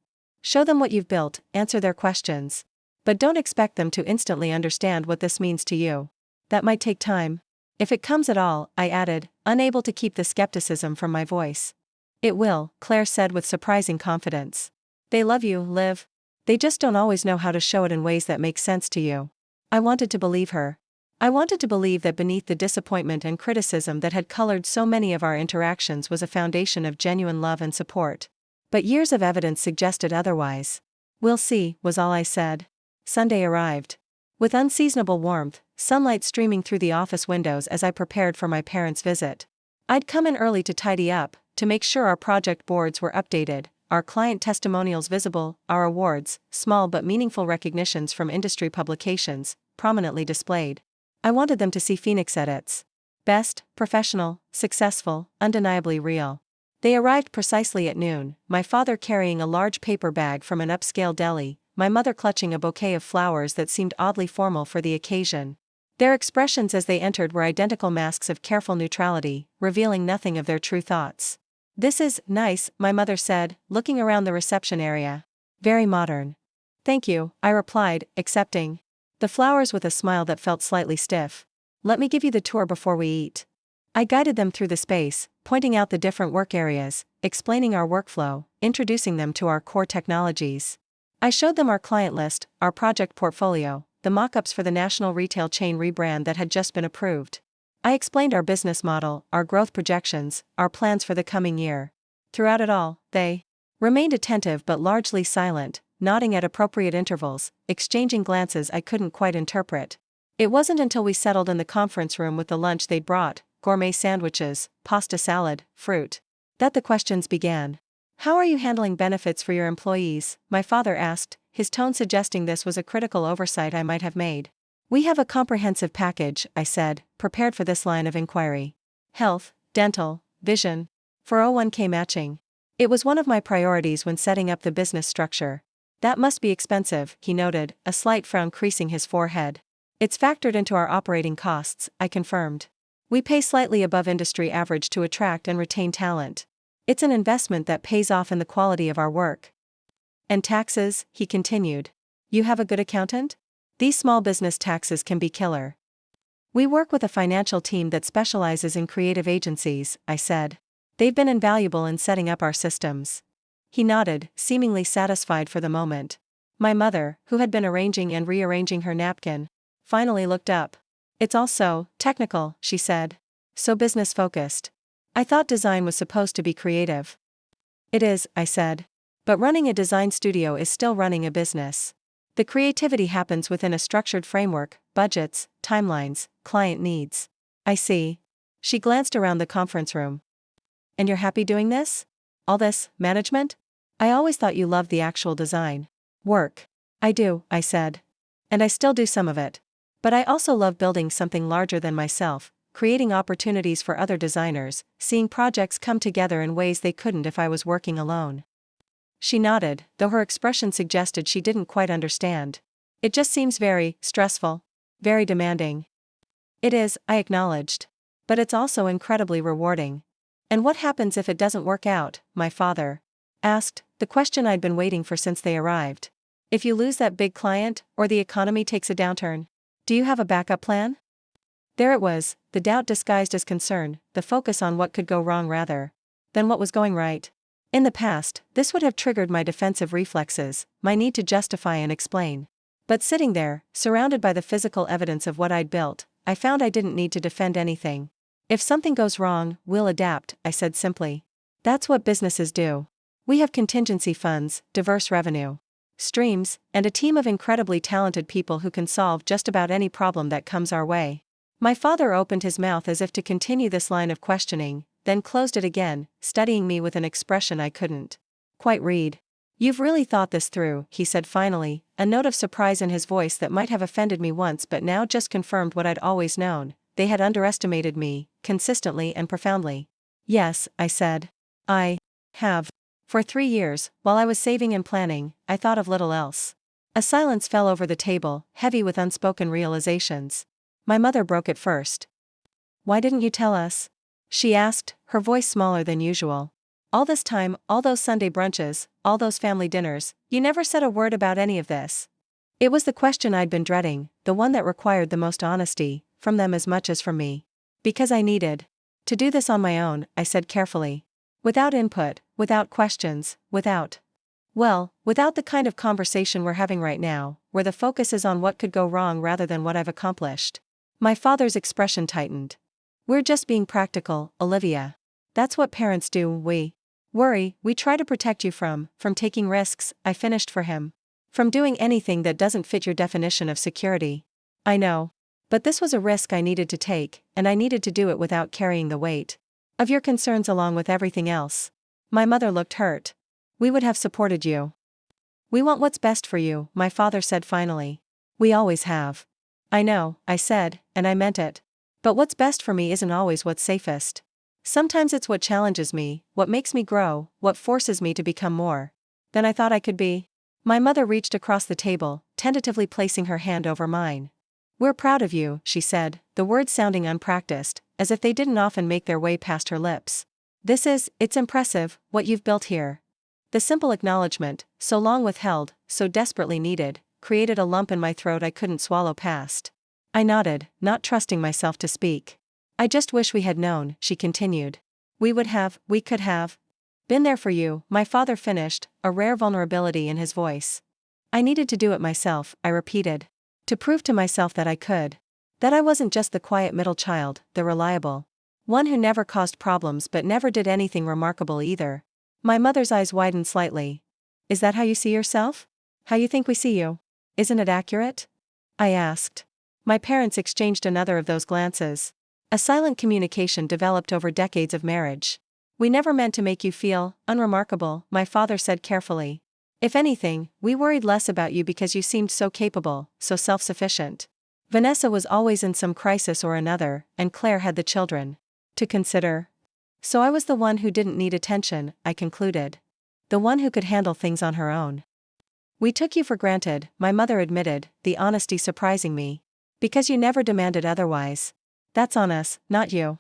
Show them what you've built, answer their questions. But don't expect them to instantly understand what this means to you. That might take time. If it comes at all, I added, unable to keep the skepticism from my voice. It will, Claire said with surprising confidence. They love you, Liv. They just don't always know how to show it in ways that make sense to you. I wanted to believe her. I wanted to believe that beneath the disappointment and criticism that had colored so many of our interactions was a foundation of genuine love and support. But years of evidence suggested otherwise. We'll see, was all I said. Sunday arrived. With unseasonable warmth, sunlight streaming through the office windows as I prepared for my parents' visit. I'd come in early to tidy up, to make sure our project boards were updated, our client testimonials visible, our awards, small but meaningful recognitions from industry publications, prominently displayed. I wanted them to see Phoenix edits. Best, professional, successful, undeniably real. They arrived precisely at noon, my father carrying a large paper bag from an upscale deli, my mother clutching a bouquet of flowers that seemed oddly formal for the occasion. Their expressions as they entered were identical masks of careful neutrality, revealing nothing of their true thoughts. This is nice, my mother said, looking around the reception area. Very modern. Thank you, I replied, accepting the flowers with a smile that felt slightly stiff. Let me give you the tour before we eat. I guided them through the space, pointing out the different work areas, explaining our workflow, introducing them to our core technologies. I showed them our client list, our project portfolio, the mock-ups for the national retail chain rebrand that had just been approved. I explained our business model, our growth projections, our plans for the coming year. Throughout it all, they remained attentive but largely silent, nodding at appropriate intervals, exchanging glances I couldn't quite interpret. It wasn't until we settled in the conference room with the lunch they'd brought, gourmet sandwiches, pasta salad, fruit, that the questions began. How are you handling benefits for your employees? My father asked, his tone suggesting this was a critical oversight I might have made. We have a comprehensive package, I said, prepared for this line of inquiry. Health, dental, vision, 401k matching. It was one of my priorities when setting up the business structure. That must be expensive, he noted, a slight frown creasing his forehead. It's factored into our operating costs, I confirmed. We pay slightly above industry average to attract and retain talent. It's an investment that pays off in the quality of our work. And taxes, he continued. You have a good accountant? These small business taxes can be killer. We work with a financial team that specializes in creative agencies, I said. They've been invaluable in setting up our systems. He nodded, seemingly satisfied for the moment. My mother, who had been arranging and rearranging her napkin, finally looked up. It's all so technical, she said. So business-focused. I thought design was supposed to be creative. It is, I said. But running a design studio is still running a business. The creativity happens within a structured framework, budgets, timelines, client needs. I see. She glanced around the conference room. And you're happy doing this? All this, management? I always thought you loved the actual design work. I do, I said. And I still do some of it. But I also love building something larger than myself, creating opportunities for other designers, seeing projects come together in ways they couldn't if I was working alone. She nodded, though her expression suggested she didn't quite understand. It just seems very stressful, very demanding. It is, I acknowledged. But it's also incredibly rewarding. And what happens if it doesn't work out? My father asked, the question I'd been waiting for since they arrived. If you lose that big client, or the economy takes a downturn, do you have a backup plan? There it was, the doubt disguised as concern, the focus on what could go wrong rather than what was going right. In the past, this would have triggered my defensive reflexes, my need to justify and explain. But sitting there, surrounded by the physical evidence of what I'd built, I found I didn't need to defend anything. If something goes wrong, we'll adapt, I said simply. That's what businesses do. We have contingency funds, diverse revenue streams, and a team of incredibly talented people who can solve just about any problem that comes our way. My father opened his mouth as if to continue this line of questioning, then closed it again, studying me with an expression I couldn't quite read. You've really thought this through, he said finally, a note of surprise in his voice that might have offended me once but now just confirmed what I'd always known. They had underestimated me, consistently and profoundly. Yes, I said. I have. For 3 years, while I was saving and planning, I thought of little else. A silence fell over the table, heavy with unspoken realizations. My mother broke it first. Why didn't you tell us? She asked, her voice smaller than usual. All this time, all those Sunday brunches, all those family dinners, you never said a word about any of this. It was the question I'd been dreading, the one that required the most honesty, from them as much as from me. Because I needed to do this on my own, I said carefully. Without input, without questions, without the kind of conversation we're having right now, where the focus is on what could go wrong rather than what I've accomplished. My father's expression tightened. We're just being practical, Olivia. That's what parents do. We worry, we try to protect you from taking risks, I finished for him. From doing anything that doesn't fit your definition of security. I know. But this was a risk I needed to take, and I needed to do it without carrying the weight of your concerns along with everything else. My mother looked hurt. We would have supported you. We want what's best for you, my father said finally. We always have. I know, I said, and I meant it. But what's best for me isn't always what's safest. Sometimes it's what challenges me, what makes me grow, what forces me to become more than I thought I could be. My mother reached across the table, tentatively placing her hand over mine. We're proud of you, she said, the words sounding unpracticed, as if they didn't often make their way past her lips. It's impressive, what you've built here. The simple acknowledgement, so long withheld, so desperately needed, created a lump in my throat I couldn't swallow past. I nodded, not trusting myself to speak. I just wish we had known, she continued. We could have been there for you, my father finished, a rare vulnerability in his voice. I needed to do it myself, I repeated. To prove to myself that I could. That I wasn't just the quiet middle child, the reliable one who never caused problems but never did anything remarkable either. My mother's eyes widened slightly. Is that how you see yourself? How you think we see you? Isn't it accurate? I asked. My parents exchanged another of those glances. A silent communication developed over decades of marriage. We never meant to make you feel unremarkable, my father said carefully. If anything, we worried less about you because you seemed so capable, so self-sufficient. Vanessa was always in some crisis or another, and Claire had the children to consider. So I was the one who didn't need attention, I concluded. The one who could handle things on her own. We took you for granted, my mother admitted, the honesty surprising me. Because you never demanded otherwise. That's on us, not you.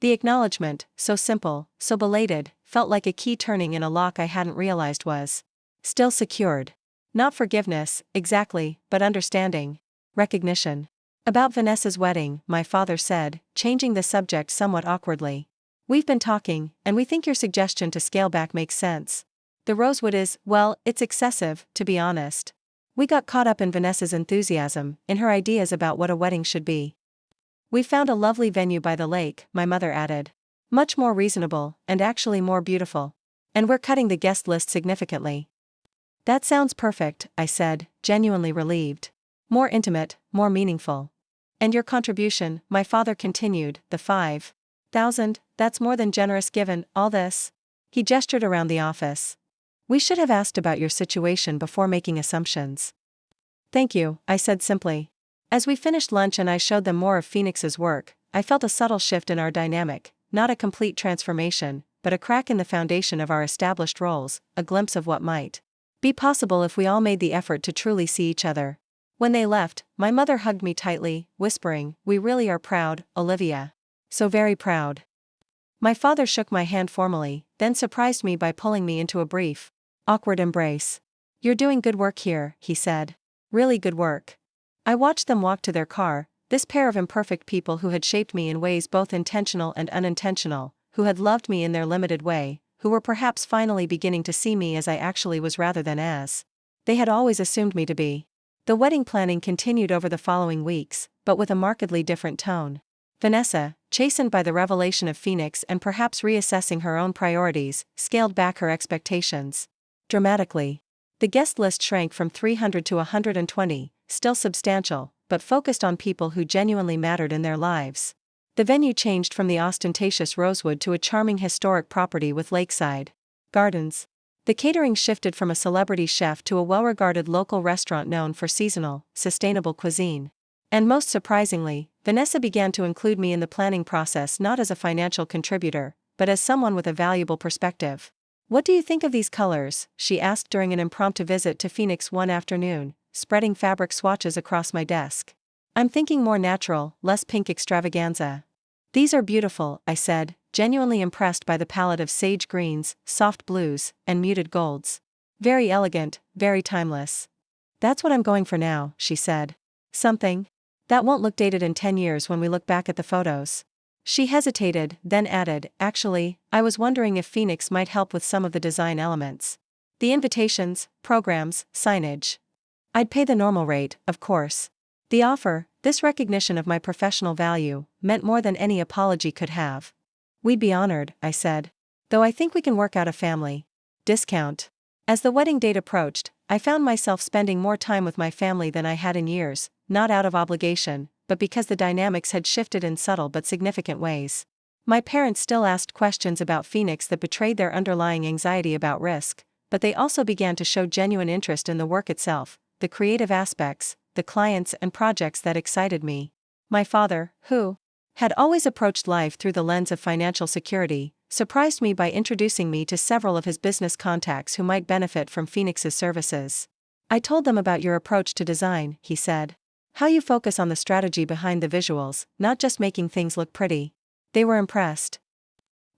The acknowledgement, so simple, so belated, felt like a key turning in a lock I hadn't realized was still secured. Not forgiveness, exactly, but understanding. Recognition. About Vanessa's wedding, my father said, changing the subject somewhat awkwardly. We've been talking, and we think your suggestion to scale back makes sense. The rosewood it's excessive, to be honest. We got caught up in Vanessa's enthusiasm, in her ideas about what a wedding should be. We found a lovely venue by the lake, my mother added. Much more reasonable, and actually more beautiful. And we're cutting the guest list significantly. That sounds perfect, I said, genuinely relieved. More intimate, more meaningful. And your contribution, my father continued, the 5,000, that's more than generous given all this. He gestured around the office. We should have asked about your situation before making assumptions. Thank you, I said simply. As we finished lunch and I showed them more of Phoenix's work, I felt a subtle shift in our dynamic, not a complete transformation, but a crack in the foundation of our established roles, a glimpse of what might be possible if we all made the effort to truly see each other. When they left, my mother hugged me tightly, whispering, "We really are proud, Olivia. So very proud." My father shook my hand formally, then surprised me by pulling me into a brief, awkward embrace. "You're doing good work here," he said. "Really good work." I watched them walk to their car, this pair of imperfect people who had shaped me in ways both intentional and unintentional, who had loved me in their limited way, who were perhaps finally beginning to see me as I actually was rather than as they had always assumed me to be. The wedding planning continued over the following weeks, but with a markedly different tone. Vanessa, chastened by the revelation of Phoenix and perhaps reassessing her own priorities, scaled back her expectations dramatically. The guest list shrank from 300 to 120, still substantial, but focused on people who genuinely mattered in their lives. The venue changed from the ostentatious Rosewood to a charming historic property with lakeside gardens. The catering shifted from a celebrity chef to a well-regarded local restaurant known for seasonal, sustainable cuisine. And most surprisingly, Vanessa began to include me in the planning process not as a financial contributor, but as someone with a valuable perspective. "What do you think of these colors?" she asked during an impromptu visit to Phoenix one afternoon, spreading fabric swatches across my desk. "I'm thinking more natural, less pink extravaganza." "These are beautiful," I said, genuinely impressed by the palette of sage greens, soft blues, and muted golds. "Very elegant, very timeless." "That's what I'm going for now," she said. "Something That won't look dated in 10 years when we look back at the photos. She hesitated, then added, actually, I was wondering if Phoenix might help with some of the design elements. The invitations, programs, signage. I'd pay the normal rate, of course. The offer, this recognition of my professional value, meant more than any apology could have. We'd be honored, I said. Though I think we can work out a family discount. As the wedding date approached, I found myself spending more time with my family than I had in years, not out of obligation, but because the dynamics had shifted in subtle but significant ways. My parents still asked questions about Phoenix that betrayed their underlying anxiety about risk, but they also began to show genuine interest in the work itself, the creative aspects, the clients and projects that excited me. My father, who had always approached life through the lens of financial security, surprised me by introducing me to several of his business contacts who might benefit from Phoenix's services. I told them about your approach to design, he said. How you focus on the strategy behind the visuals, not just making things look pretty. They were impressed.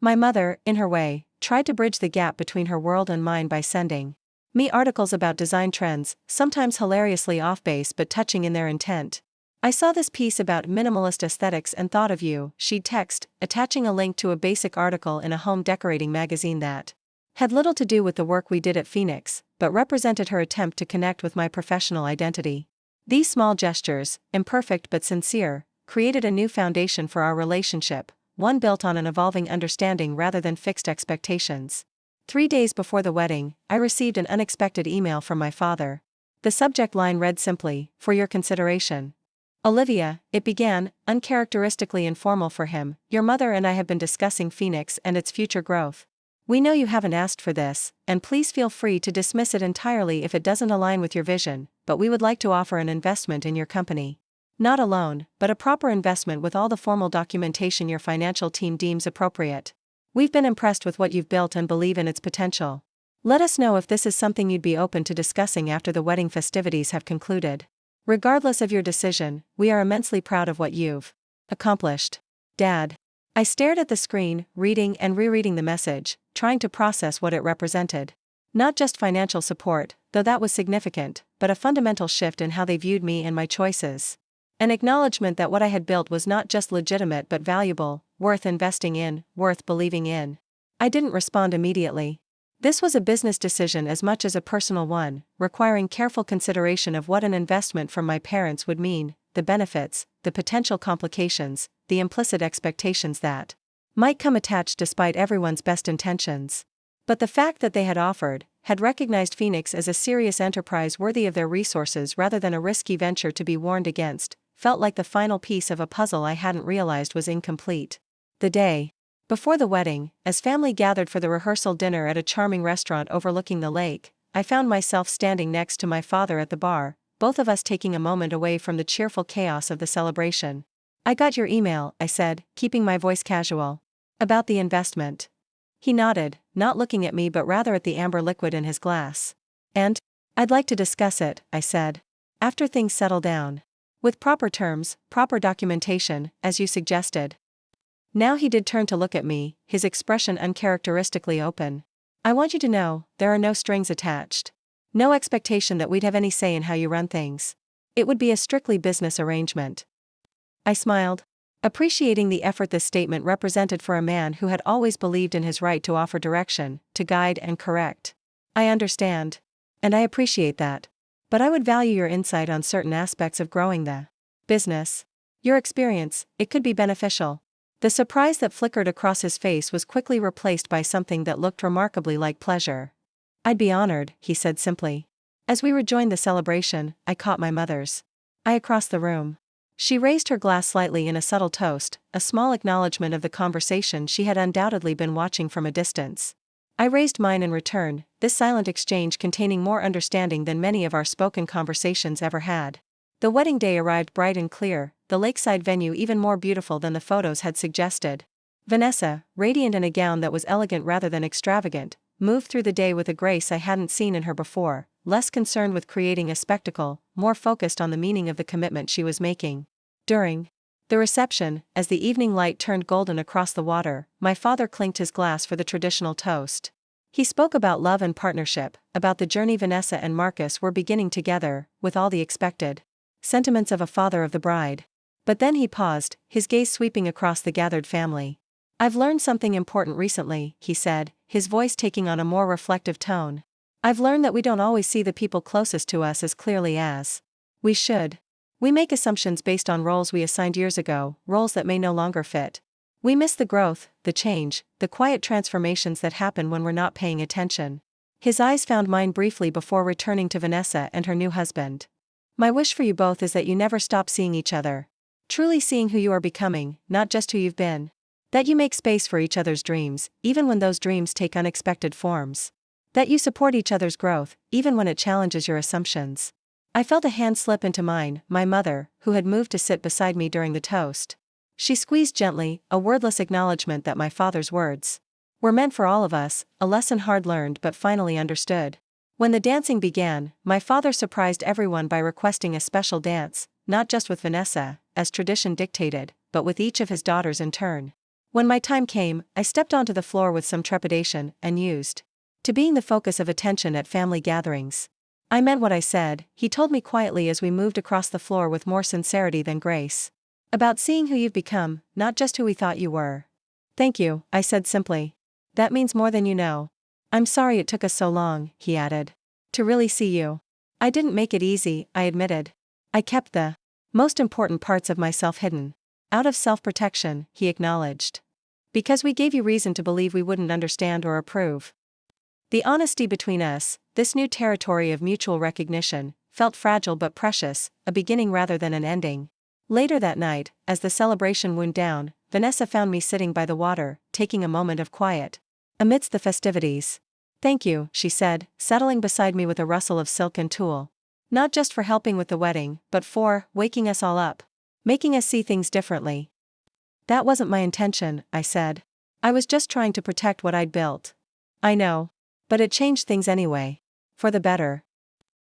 My mother, in her way, tried to bridge the gap between her world and mine by sending me articles about design trends, sometimes hilariously off-base but touching in their intent. I saw this piece about minimalist aesthetics and thought of you, she'd text, attaching a link to a basic article in a home decorating magazine that had little to do with the work we did at Phoenix, but represented her attempt to connect with my professional identity. These small gestures, imperfect but sincere, created a new foundation for our relationship, one built on an evolving understanding rather than fixed expectations. 3 days before the wedding, I received an unexpected email from my father. The subject line read simply, "For your consideration. Olivia," it began, uncharacteristically informal for him, "your mother and I have been discussing Phoenix and its future growth. We know you haven't asked for this, and please feel free to dismiss it entirely if it doesn't align with your vision, but we would like to offer an investment in your company. Not a loan, but a proper investment with all the formal documentation your financial team deems appropriate. We've been impressed with what you've built and believe in its potential. Let us know if this is something you'd be open to discussing after the wedding festivities have concluded. Regardless of your decision, we are immensely proud of what you've accomplished. Dad." I stared at the screen, reading and rereading the message, trying to process what it represented. Not just financial support, though that was significant, but a fundamental shift in how they viewed me and my choices. An acknowledgement that what I had built was not just legitimate but valuable, worth investing in, worth believing in. I didn't respond immediately. This was a business decision as much as a personal one, requiring careful consideration of what an investment from my parents would mean, the benefits, the potential complications, the implicit expectations that might come attached despite everyone's best intentions. But the fact that they had recognized Phoenix as a serious enterprise worthy of their resources rather than a risky venture to be warned against, felt like the final piece of a puzzle I hadn't realized was incomplete. The day before the wedding, as family gathered for the rehearsal dinner at a charming restaurant overlooking the lake, I found myself standing next to my father at the bar, both of us taking a moment away from the cheerful chaos of the celebration. "I got your email," I said, keeping my voice casual. "About the investment." He nodded, not looking at me but rather at the amber liquid in his glass. "And I'd like to discuss it," I said. "After things settle down. With proper terms, proper documentation, as you suggested." Now he did turn to look at me, his expression uncharacteristically open. "I want you to know, there are no strings attached. No expectation that we'd have any say in how you run things. It would be a strictly business arrangement." I smiled, appreciating the effort this statement represented for a man who had always believed in his right to offer direction, to guide and correct. "I understand. And I appreciate that. But I would value your insight on certain aspects of growing the business. Your experience, it could be beneficial." The surprise that flickered across his face was quickly replaced by something that looked remarkably like pleasure. "I'd be honored," he said simply. As we rejoined the celebration, I caught my mother's eye across the room. She raised her glass slightly in a subtle toast, a small acknowledgement of the conversation she had undoubtedly been watching from a distance. I raised mine in return, this silent exchange containing more understanding than many of our spoken conversations ever had. The wedding day arrived bright and clear, the lakeside venue even more beautiful than the photos had suggested. Vanessa, radiant in a gown that was elegant rather than extravagant, moved through the day with a grace I hadn't seen in her before, less concerned with creating a spectacle, more focused on the meaning of the commitment she was making. During the reception, as the evening light turned golden across the water, my father clinked his glass for the traditional toast. He spoke about love and partnership, about the journey Vanessa and Marcus were beginning together, with all the expected sentiments of a father of the bride. But then he paused, his gaze sweeping across the gathered family. I've learned something important recently, he said, his voice taking on a more reflective tone. I've learned that we don't always see the people closest to us as clearly as we should. We make assumptions based on roles we assigned years ago, roles that may no longer fit. We miss the growth, the change, the quiet transformations that happen when we're not paying attention. His eyes found mine briefly before returning to Vanessa and her new husband. My wish for you both is that you never stop seeing each other. Truly seeing who you are becoming, not just who you've been. That you make space for each other's dreams, even when those dreams take unexpected forms. That you support each other's growth, even when it challenges your assumptions. I felt a hand slip into mine, my mother, who had moved to sit beside me during the toast. She squeezed gently, a wordless acknowledgement that my father's words were meant for all of us, a lesson hard learned but finally understood. When the dancing began, my father surprised everyone by requesting a special dance, not just with Vanessa, as tradition dictated, but with each of his daughters in turn. When my time came, I stepped onto the floor with some trepidation, and used to being the focus of attention at family gatherings. I meant what I said, he told me quietly as we moved across the floor with more sincerity than grace. About seeing who you've become, not just who we thought you were. Thank you, I said simply. That means more than you know. I'm sorry it took us so long, he added. To really see you. I didn't make it easy, I admitted. I kept the most important parts of myself hidden. Out of self-protection, he acknowledged. Because we gave you reason to believe we wouldn't understand or approve. The honesty between us, this new territory of mutual recognition, felt fragile but precious, a beginning rather than an ending. Later that night, as the celebration wound down, Vanessa found me sitting by the water, taking a moment of quiet. Amidst the festivities. Thank you, she said, settling beside me with a rustle of silk and tulle. Not just for helping with the wedding, but for waking us all up. Making us see things differently. That wasn't my intention, I said. I was just trying to protect what I'd built. I know. But it changed things anyway. For the better.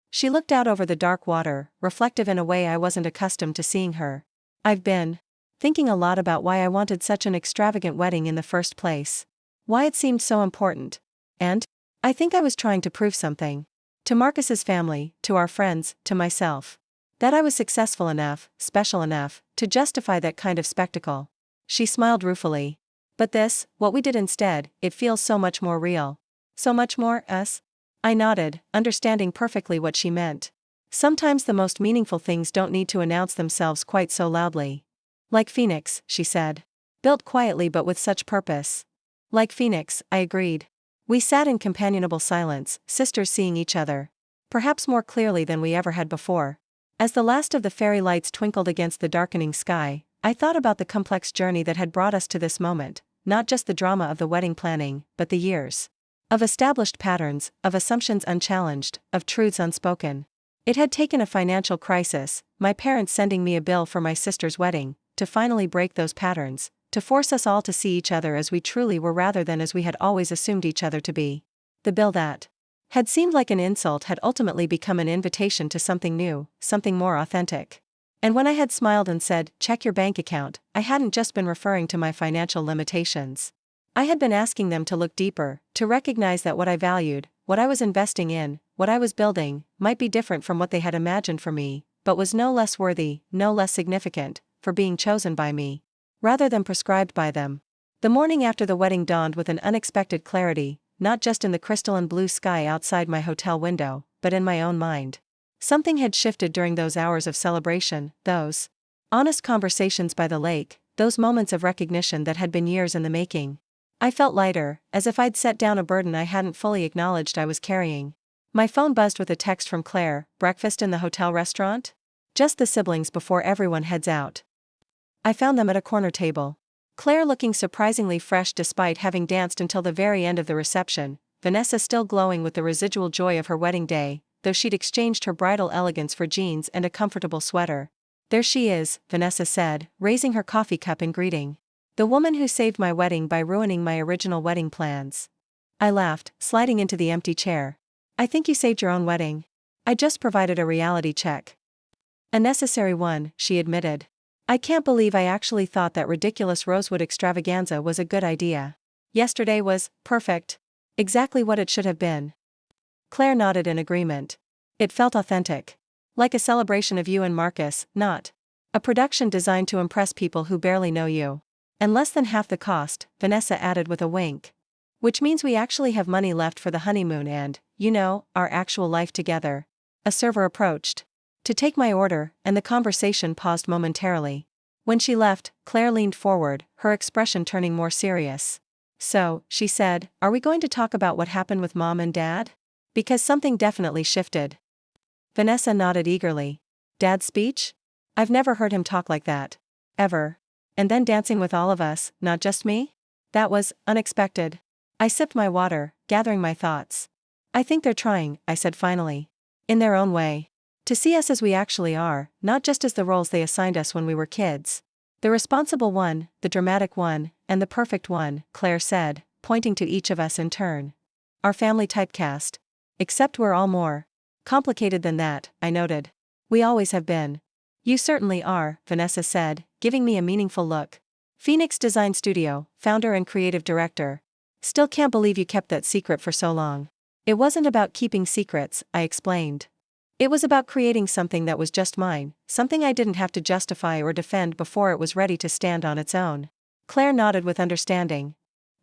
She looked out over the dark water, reflective in a way I wasn't accustomed to seeing her. I've been thinking a lot about why I wanted such an extravagant wedding in the first place. Why it seemed so important. And I think I was trying to prove something. To Marcus's family, to our friends, to myself. That I was successful enough, special enough, to justify that kind of spectacle. She smiled ruefully. But this, what we did instead, it feels so much more real. So much more us? I nodded, understanding perfectly what she meant. Sometimes the most meaningful things don't need to announce themselves quite so loudly. Like Phoenix, she said. Built quietly but with such purpose. Like Phoenix, I agreed. We sat in companionable silence, sisters seeing each other. Perhaps more clearly than we ever had before. As the last of the fairy lights twinkled against the darkening sky, I thought about the complex journey that had brought us to this moment, not just the drama of the wedding planning, but the years. Of established patterns, of assumptions unchallenged, of truths unspoken. It had taken a financial crisis, my parents sending me a bill for my sister's wedding, to finally break those patterns, to force us all to see each other as we truly were rather than as we had always assumed each other to be. The bill that had seemed like an insult had ultimately become an invitation to something new, something more authentic. And when I had smiled and said, "Check your bank account," I hadn't just been referring to my financial limitations. I had been asking them to look deeper, to recognize that what I valued, what I was investing in, what I was building, might be different from what they had imagined for me, but was no less worthy, no less significant, for being chosen by me, rather than prescribed by them. The morning after the wedding dawned with an unexpected clarity, not just in the crystalline blue sky outside my hotel window, but in my own mind. Something had shifted during those hours of celebration, those honest conversations by the lake, those moments of recognition that had been years in the making. I felt lighter, as if I'd set down a burden I hadn't fully acknowledged I was carrying. My phone buzzed with a text from Claire. Breakfast in the hotel restaurant? Just the siblings before everyone heads out. I found them at a corner table. Claire looking surprisingly fresh despite having danced until the very end of the reception, Vanessa still glowing with the residual joy of her wedding day, though she'd exchanged her bridal elegance for jeans and a comfortable sweater. There she is, Vanessa said, raising her coffee cup in greeting. The woman who saved my wedding by ruining my original wedding plans. I laughed, sliding into the empty chair. I think you saved your own wedding. I just provided a reality check. A necessary one, she admitted. I can't believe I actually thought that ridiculous rosewood extravaganza was a good idea. Yesterday was perfect. Exactly what it should have been. Claire nodded in agreement. It felt authentic. Like a celebration of you and Marcus, not a production designed to impress people who barely know you. And less than half the cost, Vanessa added with a wink. Which means we actually have money left for the honeymoon and, our actual life together. A server approached to take my order, and the conversation paused momentarily. When she left, Claire leaned forward, her expression turning more serious. So, she said, are we going to talk about what happened with Mom and Dad? Because something definitely shifted. Vanessa nodded eagerly. Dad's speech? I've never heard him talk like that. Ever. And then dancing with all of us, not just me? That was unexpected. I sipped my water, gathering my thoughts. I think they're trying, I said finally. In their own way. To see us as we actually are, not just as the roles they assigned us when we were kids. The responsible one, the dramatic one, and the perfect one, Claire said, pointing to each of us in turn. Our family typecast. Except we're all more complicated than that, I noted. We always have been. You certainly are, Vanessa said, giving me a meaningful look. Phoenix Design Studio, founder and creative director. Still can't believe you kept that secret for so long. It wasn't about keeping secrets, I explained. It was about creating something that was just mine, something I didn't have to justify or defend before it was ready to stand on its own. Claire nodded with understanding.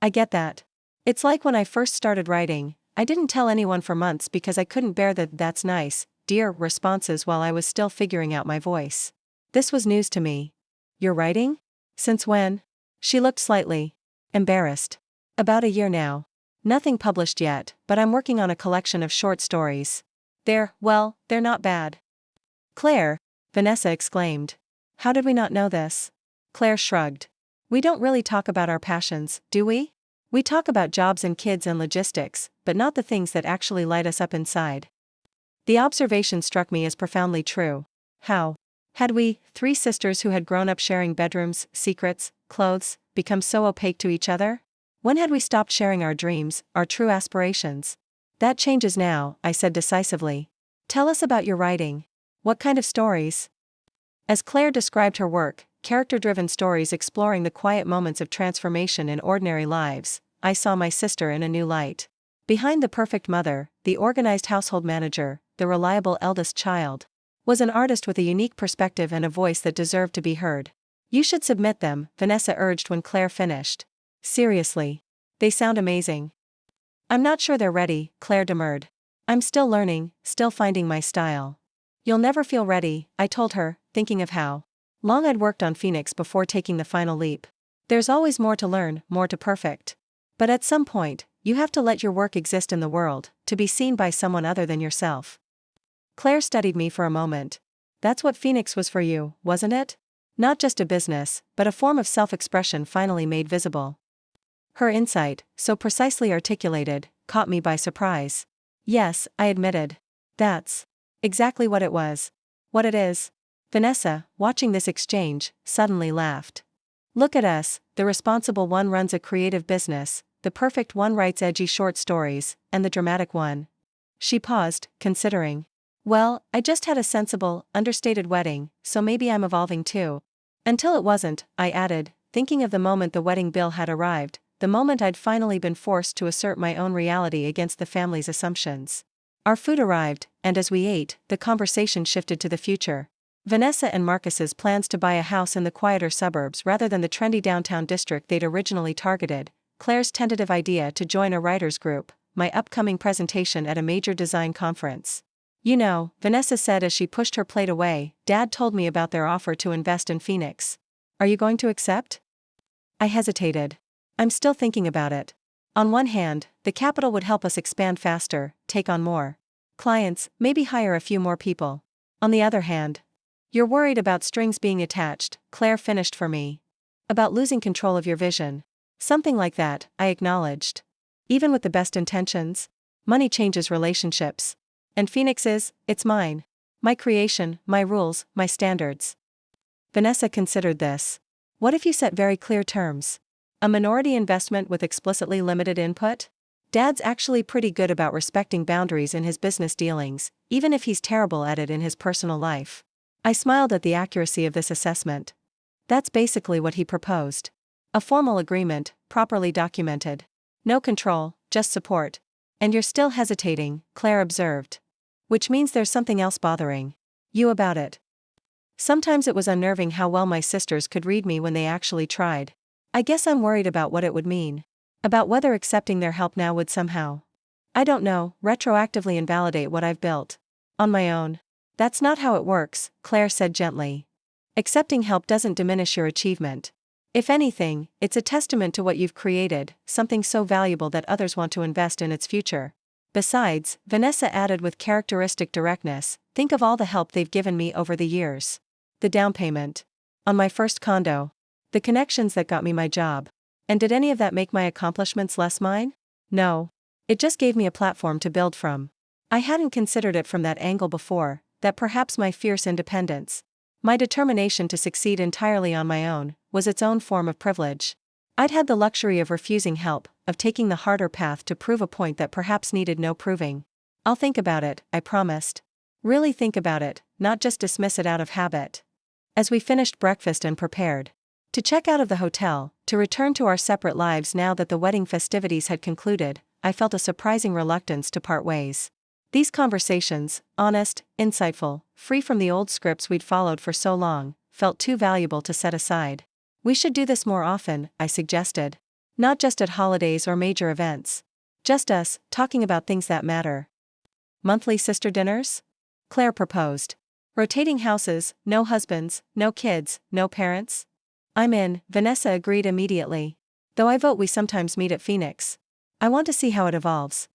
I get that. It's like when I first started writing, I didn't tell anyone for months because I couldn't bear the "that's nice, dear" responses while I was still figuring out my voice. This was news to me. You're writing? Since when? She looked slightly embarrassed. About a year now. Nothing published yet, but I'm working on a collection of short stories. They're not bad. Claire, Vanessa exclaimed. How did we not know this? Claire shrugged. We don't really talk about our passions, do we? We talk about jobs and kids and logistics, but not the things that actually light us up inside. The observation struck me as profoundly true. How had we, three sisters who had grown up sharing bedrooms, secrets, clothes, become so opaque to each other? When had we stopped sharing our dreams, our true aspirations? That changes now, I said decisively. Tell us about your writing. What kind of stories? As Claire described her work, character-driven stories exploring the quiet moments of transformation in ordinary lives, I saw my sister in a new light. Behind the perfect mother, the organized household manager, the reliable eldest child, was an artist with a unique perspective and a voice that deserved to be heard. You should submit them, Vanessa urged when Claire finished. Seriously. They sound amazing. I'm not sure they're ready, Claire demurred. I'm still learning, still finding my style. You'll never feel ready, I told her, thinking of how long I'd worked on Phoenix before taking the final leap. There's always more to learn, more to perfect. But at some point, you have to let your work exist in the world, to be seen by someone other than yourself. Claire studied me for a moment. That's what Phoenix was for you, wasn't it? Not just a business, but a form of self-expression finally made visible. Her insight, so precisely articulated, caught me by surprise. Yes, I admitted. That's exactly what it was. What it is. Vanessa, watching this exchange, suddenly laughed. Look at us, the responsible one runs a creative business, the perfect one writes edgy short stories, and the dramatic one. She paused, considering. Well, I just had a sensible, understated wedding, so maybe I'm evolving too. Until it wasn't, I added, thinking of the moment the wedding bill had arrived, the moment I'd finally been forced to assert my own reality against the family's assumptions. Our food arrived, and as we ate, the conversation shifted to the future. Vanessa and Marcus's plans to buy a house in the quieter suburbs rather than the trendy downtown district they'd originally targeted, Claire's tentative idea to join a writers' group, my upcoming presentation at a major design conference. You know, Vanessa said as she pushed her plate away, Dad told me about their offer to invest in Phoenix. Are you going to accept? I hesitated. I'm still thinking about it. On one hand, the capital would help us expand faster, take on more clients, maybe hire a few more people. On the other hand, you're worried about strings being attached, Claire finished for me. About losing control of your vision. Something like that, I acknowledged. Even with the best intentions, money changes relationships. And Phoenix it's mine. My creation, my rules, my standards. Vanessa considered this. What if you set very clear terms? A minority investment with explicitly limited input? Dad's actually pretty good about respecting boundaries in his business dealings, even if he's terrible at it in his personal life. I smiled at the accuracy of this assessment. That's basically what he proposed. A formal agreement, properly documented. No control, just support. And you're still hesitating, Claire observed. Which means there's something else bothering You about it. Sometimes it was unnerving how well my sisters could read me when they actually tried. I guess I'm worried about what it would mean. About whether accepting their help now would somehow, I don't know, retroactively invalidate what I've built. On my own. That's not how it works, Claire said gently. Accepting help doesn't diminish your achievement. If anything, it's a testament to what you've created, something so valuable that others want to invest in its future. Besides, Vanessa added with characteristic directness, think of all the help they've given me over the years. The down payment. On my first condo. The connections that got me my job. And did any of that make my accomplishments less mine? No. It just gave me a platform to build from. I hadn't considered it from that angle before, that perhaps my fierce independence, my determination to succeed entirely on my own, was its own form of privilege. I'd had the luxury of refusing help, of taking the harder path to prove a point that perhaps needed no proving. I'll think about it, I promised. Really think about it, not just dismiss it out of habit. As we finished breakfast and prepared to check out of the hotel, to return to our separate lives now that the wedding festivities had concluded, I felt a surprising reluctance to part ways. These conversations, honest, insightful, free from the old scripts we'd followed for so long, felt too valuable to set aside. We should do this more often, I suggested. Not just at holidays or major events. Just us, talking about things that matter. Monthly sister dinners? Claire proposed. Rotating houses, no husbands, no kids, no parents? I'm in, Vanessa agreed immediately. Though I vote we sometimes meet at Phoenix. I want to see how it evolves.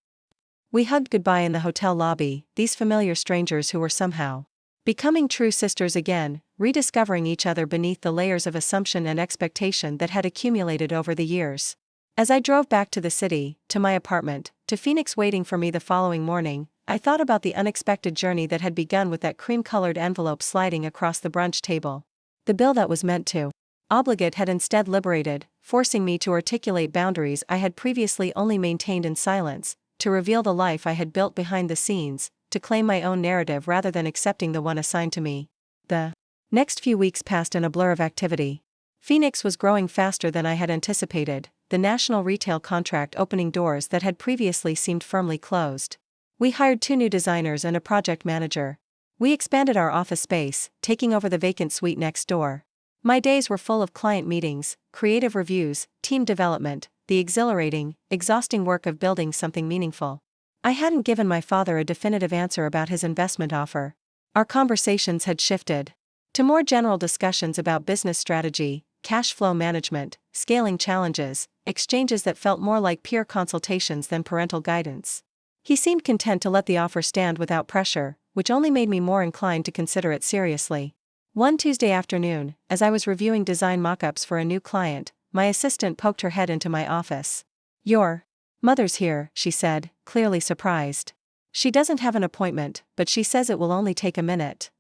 We hugged goodbye in the hotel lobby, these familiar strangers who were somehow becoming true sisters again, rediscovering each other beneath the layers of assumption and expectation that had accumulated over the years. As I drove back to the city, to my apartment, to Phoenix waiting for me the following morning, I thought about the unexpected journey that had begun with that cream-colored envelope sliding across the brunch table. The bill that was meant to obligate had instead liberated, forcing me to articulate boundaries I had previously only maintained in silence, to reveal the life I had built behind the scenes, to claim my own narrative rather than accepting the one assigned to me. The next few weeks passed in a blur of activity. Phoenix was growing faster than I had anticipated, the national retail contract opening doors that had previously seemed firmly closed. We hired 2 new designers and a project manager. We expanded our office space, taking over the vacant suite next door. My days were full of client meetings, creative reviews, team development, the exhilarating, exhausting work of building something meaningful. I hadn't given my father a definitive answer about his investment offer. Our conversations had shifted to more general discussions about business strategy, cash flow management, scaling challenges, exchanges that felt more like peer consultations than parental guidance. He seemed content to let the offer stand without pressure, which only made me more inclined to consider it seriously. One Tuesday afternoon, as I was reviewing design mock-ups for a new client, my assistant poked her head into my office. "Your mother's here," she said, clearly surprised. "She doesn't have an appointment, but she says it will only take a minute."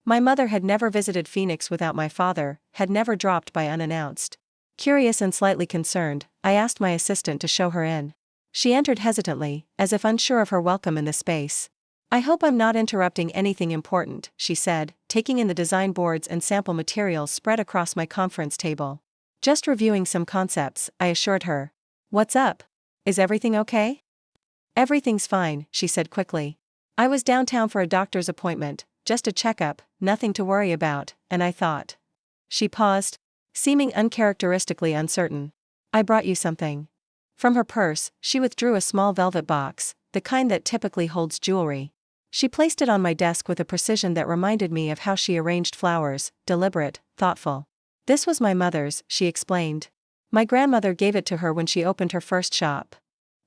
My mother had never visited Phoenix without my father, had never dropped by unannounced. Curious and slightly concerned, I asked my assistant to show her in. She entered hesitantly, as if unsure of her welcome in the space. "I hope I'm not interrupting anything important," she said, taking in the design boards and sample materials spread across my conference table. "Just reviewing some concepts," I assured her. "What's up? Is everything okay?" "Everything's fine," she said quickly. "I was downtown for a doctor's appointment, just a checkup, nothing to worry about, and I thought." She paused, seeming uncharacteristically uncertain. "I brought you something." From her purse, she withdrew a small velvet box, the kind that typically holds jewelry. She placed it on my desk with a precision that reminded me of how she arranged flowers, deliberate, thoughtful. "This was my mother's," she explained. "My grandmother gave it to her when she opened her first shop."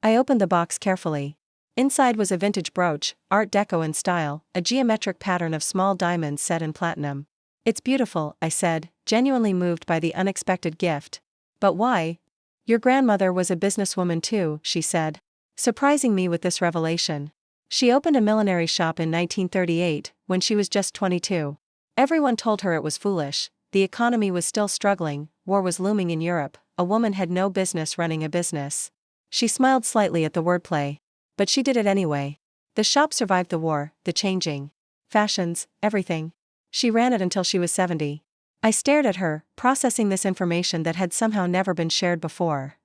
I opened the box carefully. Inside was a vintage brooch, Art Deco in style, a geometric pattern of small diamonds set in platinum. "It's beautiful," I said, genuinely moved by the unexpected gift. "But why?" "Your grandmother was a businesswoman too," she said, surprising me with this revelation. "She opened a millinery shop in 1938, when she was just 22. Everyone told her it was foolish, the economy was still struggling, war was looming in Europe, a woman had no business running a business." She smiled slightly at the wordplay. "But she did it anyway. The shop survived the war, the changing fashions, everything. She ran it until she was 70. I stared at her, processing this information that had somehow never been shared before.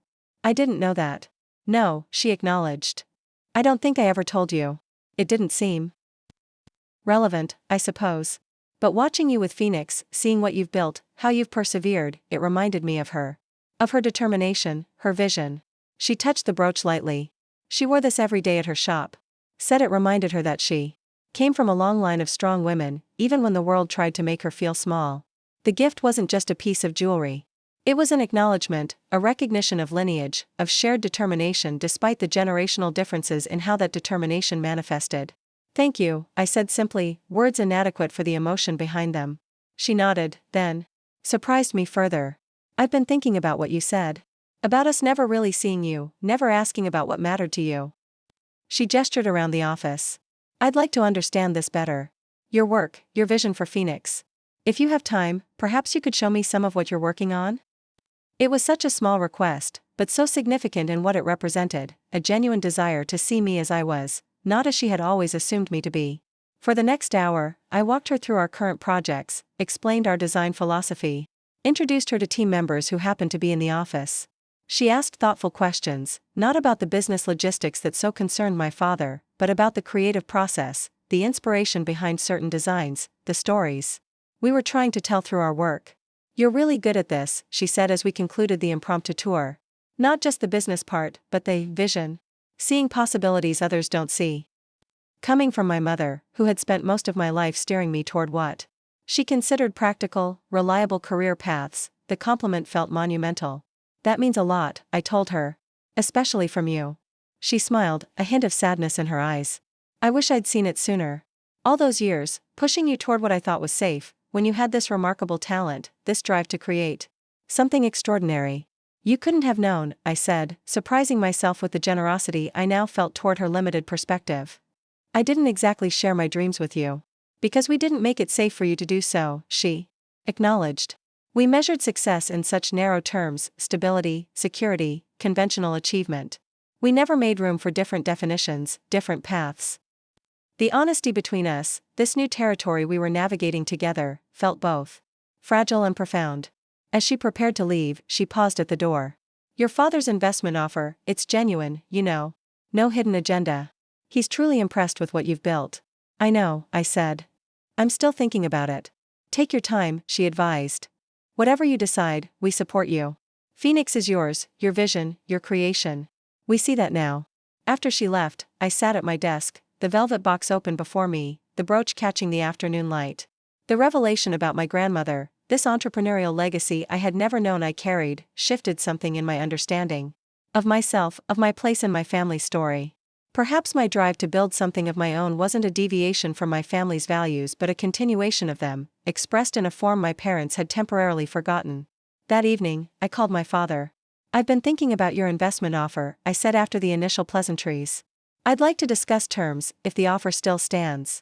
"I didn't know that." "No," she acknowledged. "I don't think I ever told you. It didn't seem Relevant, I suppose. But watching you with Phoenix, seeing what you've built, how you've persevered, it reminded me of her. Of her determination, her vision. She touched the brooch lightly. She wore this every day at her shop. Said it reminded her that she came from a long line of strong women, even when the world tried to make her feel small. The gift wasn't just a piece of jewelry. It was an acknowledgement, a recognition of lineage, of shared determination despite the generational differences in how that determination manifested. Thank you, I said simply, words inadequate for the emotion behind them. She nodded, then surprised me further. I've been thinking about what you said. About us never really seeing you, never asking about what mattered to you. She gestured around the office. I'd like to understand this better. Your work, your vision for Phoenix. If you have time, perhaps you could show me some of what you're working on? It was such a small request, but so significant in what it represented, a genuine desire to see me as I was, not as she had always assumed me to be. For the next hour, I walked her through our current projects, explained our design philosophy, introduced her to team members who happened to be in the office. She asked thoughtful questions, not about the business logistics that so concerned my father, but about the creative process, the inspiration behind certain designs, the stories we were trying to tell through our work. You're really good at this, she said as we concluded the impromptu tour. Not just the business part, but the vision. Seeing possibilities others don't see. Coming from my mother, who had spent most of my life steering me toward what she considered practical, reliable career paths, the compliment felt monumental. That means a lot, I told her. Especially from you. She smiled, a hint of sadness in her eyes. I wish I'd seen it sooner. All those years, pushing you toward what I thought was safe, when you had this remarkable talent, this drive to create something extraordinary. You couldn't have known, I said, surprising myself with the generosity I now felt toward her limited perspective. I didn't exactly share my dreams with you. Because we didn't make it safe for you to do so, she acknowledged. We measured success in such narrow terms: stability, security, conventional achievement. We never made room for different definitions, different paths. The honesty between us, this new territory we were navigating together, felt both fragile and profound. As she prepared to leave, she paused at the door. Your father's investment offer, it's genuine, you know. No hidden agenda. He's truly impressed with what you've built. I know, I said. I'm still thinking about it. Take your time, she advised. Whatever you decide, we support you. Phoenix is yours, your vision, your creation. We see that now. After she left, I sat at my desk, the velvet box open before me, the brooch catching the afternoon light. The revelation about my grandmother, this entrepreneurial legacy I had never known I carried, shifted something in my understanding of myself, of my place in my family's story. Perhaps my drive to build something of my own wasn't a deviation from my family's values but a continuation of them, expressed in a form my parents had temporarily forgotten. That evening, I called my father. I've been thinking about your investment offer, I said after the initial pleasantries. I'd like to discuss terms, if the offer still stands.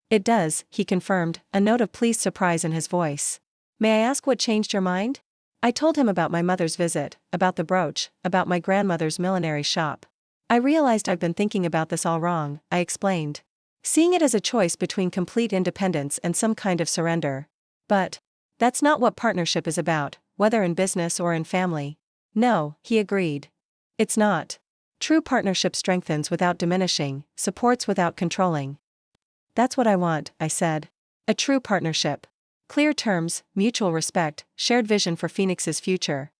It does, he confirmed, a note of pleased surprise in his voice. May I ask what changed your mind? I told him about my mother's visit, about the brooch, about my grandmother's millinery shop. I realized I'd been thinking about this all wrong, I explained. Seeing it as a choice between complete independence and some kind of surrender. But that's not what partnership is about, whether in business or in family. No, he agreed. It's not. True partnership strengthens without diminishing, supports without controlling. That's what I want, I said. A true partnership. Clear terms, mutual respect, shared vision for Phoenix's future.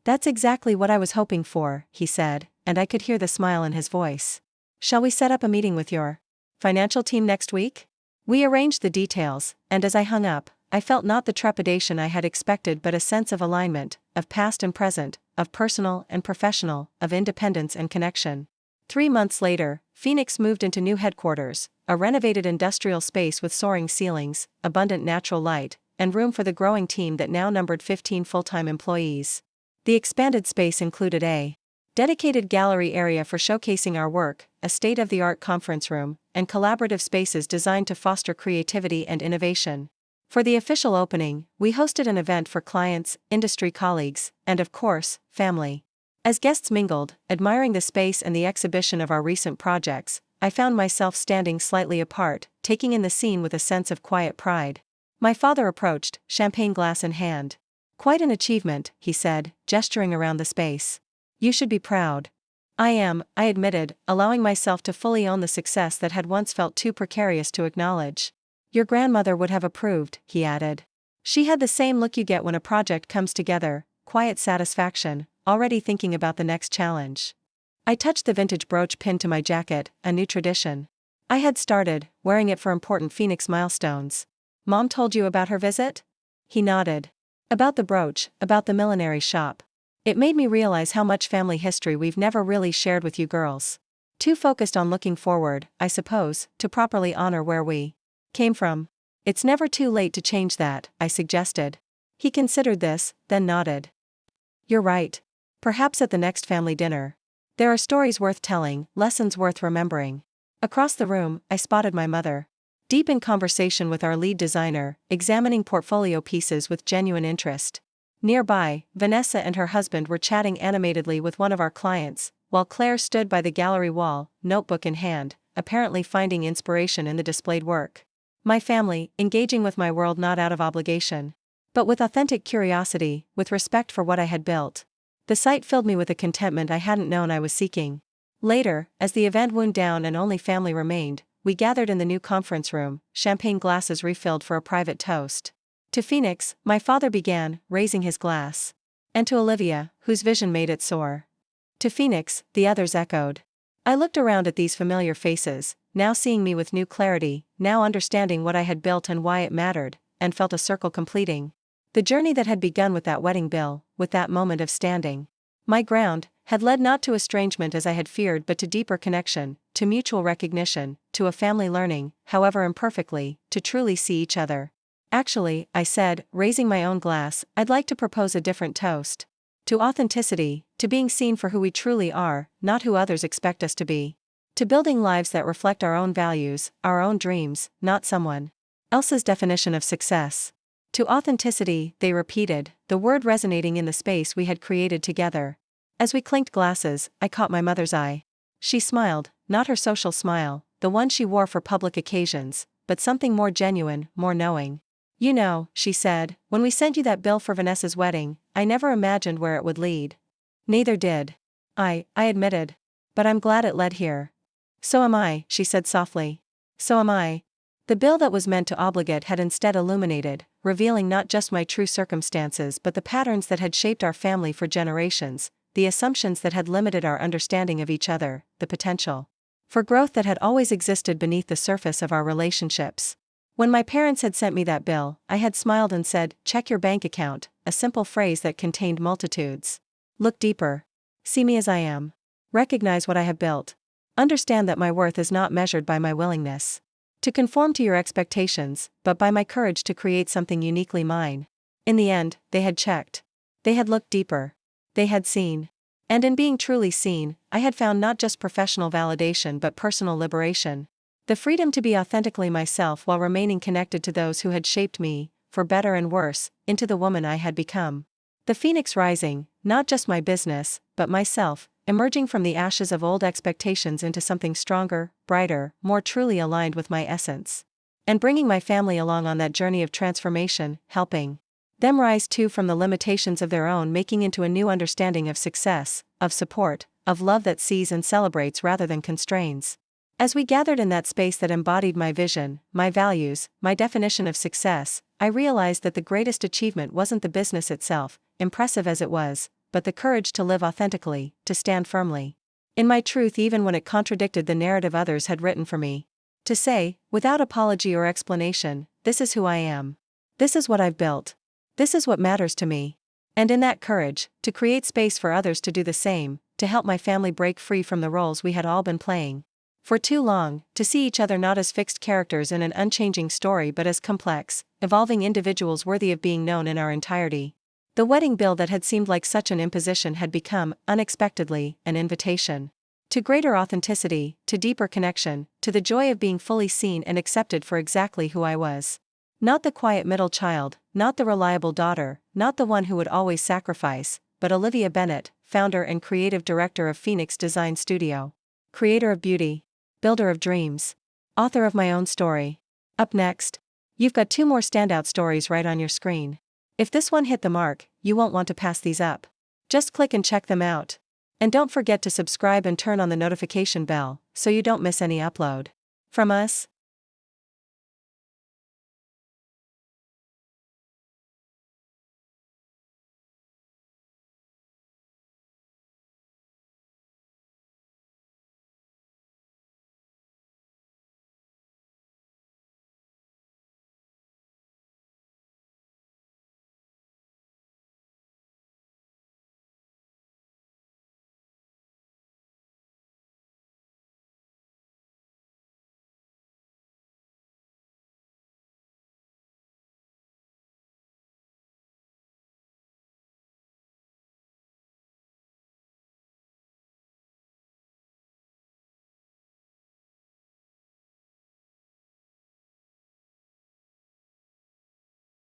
That's exactly what I was hoping for, he said, and I could hear the smile in his voice. Shall we set up a meeting with your financial team next week? We arranged the details, and as I hung up, I felt not the trepidation I had expected but a sense of alignment, of past and present, of personal and professional, of independence and connection. 3 months later, Phoenix moved into new headquarters, a renovated industrial space with soaring ceilings, abundant natural light, and room for the growing team that now numbered 15 full-time employees. The expanded space included a dedicated gallery area for showcasing our work, a state-of-the-art conference room, and collaborative spaces designed to foster creativity and innovation. For the official opening, we hosted an event for clients, industry colleagues, and of course, family. As guests mingled, admiring the space and the exhibition of our recent projects, I found myself standing slightly apart, taking in the scene with a sense of quiet pride. My father approached, champagne glass in hand. Quite an achievement, he said, gesturing around the space. You should be proud. I admitted, allowing myself to fully own the success that had once felt too precarious to acknowledge. Your grandmother would have approved, he added. She had the same look you get when a project comes together, quiet satisfaction, already thinking about the next challenge. I touched the vintage brooch pinned to my jacket, a new tradition. I had started, wearing it for important Phoenix milestones. Mom told you about her visit? He nodded. About the brooch, about the millinery shop. It made me realize how much family history we've never really shared with you girls. Too focused on looking forward, I suppose, to properly honor where we came from. It's never too late to change that, I suggested. He considered this, then nodded. You're right. Perhaps at the next family dinner. There are stories worth telling, lessons worth remembering. Across the room, I spotted my mother. Deep in conversation with our lead designer, examining portfolio pieces with genuine interest. Nearby, Vanessa and her husband were chatting animatedly with one of our clients, while Claire stood by the gallery wall, notebook in hand, apparently finding inspiration in the displayed work. My family, engaging with my world not out of obligation, but with authentic curiosity, with respect for what I had built. The sight filled me with a contentment I hadn't known I was seeking. Later, as the event wound down and only family remained, we gathered in the new conference room, champagne glasses refilled for a private toast. To Phoenix, my father began, raising his glass. And to Olivia, whose vision made it soar. To Phoenix, the others echoed. I looked around at these familiar faces, now seeing me with new clarity, now understanding what I had built and why it mattered, and felt a circle completing. The journey that had begun with that wedding bill, with that moment of standing my ground, had led not to estrangement as I had feared but to deeper connection, to mutual recognition, to a family learning, however imperfectly, to truly see each other. Actually, I said, raising my own glass, I'd like to propose a different toast. To authenticity, to being seen for who we truly are, not who others expect us to be. To building lives that reflect our own values, our own dreams, not someone else's definition of success. To authenticity, they repeated, the word resonating in the space we had created together. As we clinked glasses, I caught my mother's eye. She smiled, not her social smile, the one she wore for public occasions, but something more genuine, more knowing. You know, she said, when we sent you that bill for Vanessa's wedding, I never imagined where it would lead. Neither did I admitted. But I'm glad it led here. So am I, she said softly. So am I. The bill that was meant to obligate had instead illuminated, revealing not just my true circumstances but the patterns that had shaped our family for generations, the assumptions that had limited our understanding of each other, the potential for growth that had always existed beneath the surface of our relationships. When my parents had sent me that bill, I had smiled and said, check your bank account, a simple phrase that contained multitudes. Look deeper. See me as I am. Recognize what I have built. Understand that my worth is not measured by my willingness to conform to your expectations, but by my courage to create something uniquely mine. In the end, they had checked. They had looked deeper. They had seen. And in being truly seen, I had found not just professional validation but personal liberation. The freedom to be authentically myself while remaining connected to those who had shaped me, for better and worse, into the woman I had become. The phoenix rising, not just my business, but myself, emerging from the ashes of old expectations into something stronger, brighter, more truly aligned with my essence. And bringing my family along on that journey of transformation, helping them rise too from the limitations of their own, making into a new understanding of success, of support, of love that sees and celebrates rather than constrains. As we gathered in that space that embodied my vision, my values, my definition of success, I realized that the greatest achievement wasn't the business itself, impressive as it was, but the courage to live authentically, to stand firmly in my truth even when it contradicted the narrative others had written for me. To say, without apology or explanation, this is who I am. This is what I've built. This is what matters to me. And in that courage, to create space for others to do the same, to help my family break free from the roles we had all been playing for too long, to see each other not as fixed characters in an unchanging story but as complex, evolving individuals worthy of being known in our entirety. The wedding bill that had seemed like such an imposition had become, unexpectedly, an invitation to greater authenticity, to deeper connection, to the joy of being fully seen and accepted for exactly who I was. Not the quiet middle child, not the reliable daughter, not the one who would always sacrifice, but Olivia Bennett, founder and creative director of Phoenix Design Studio. Creator of beauty. Builder of dreams. Author of my own story. Up next. You've got 2 more standout stories right on your screen. If this one hit the mark, you won't want to pass these up. Just click and check them out. And don't forget to subscribe and turn on the notification bell, so you don't miss any upload. From us,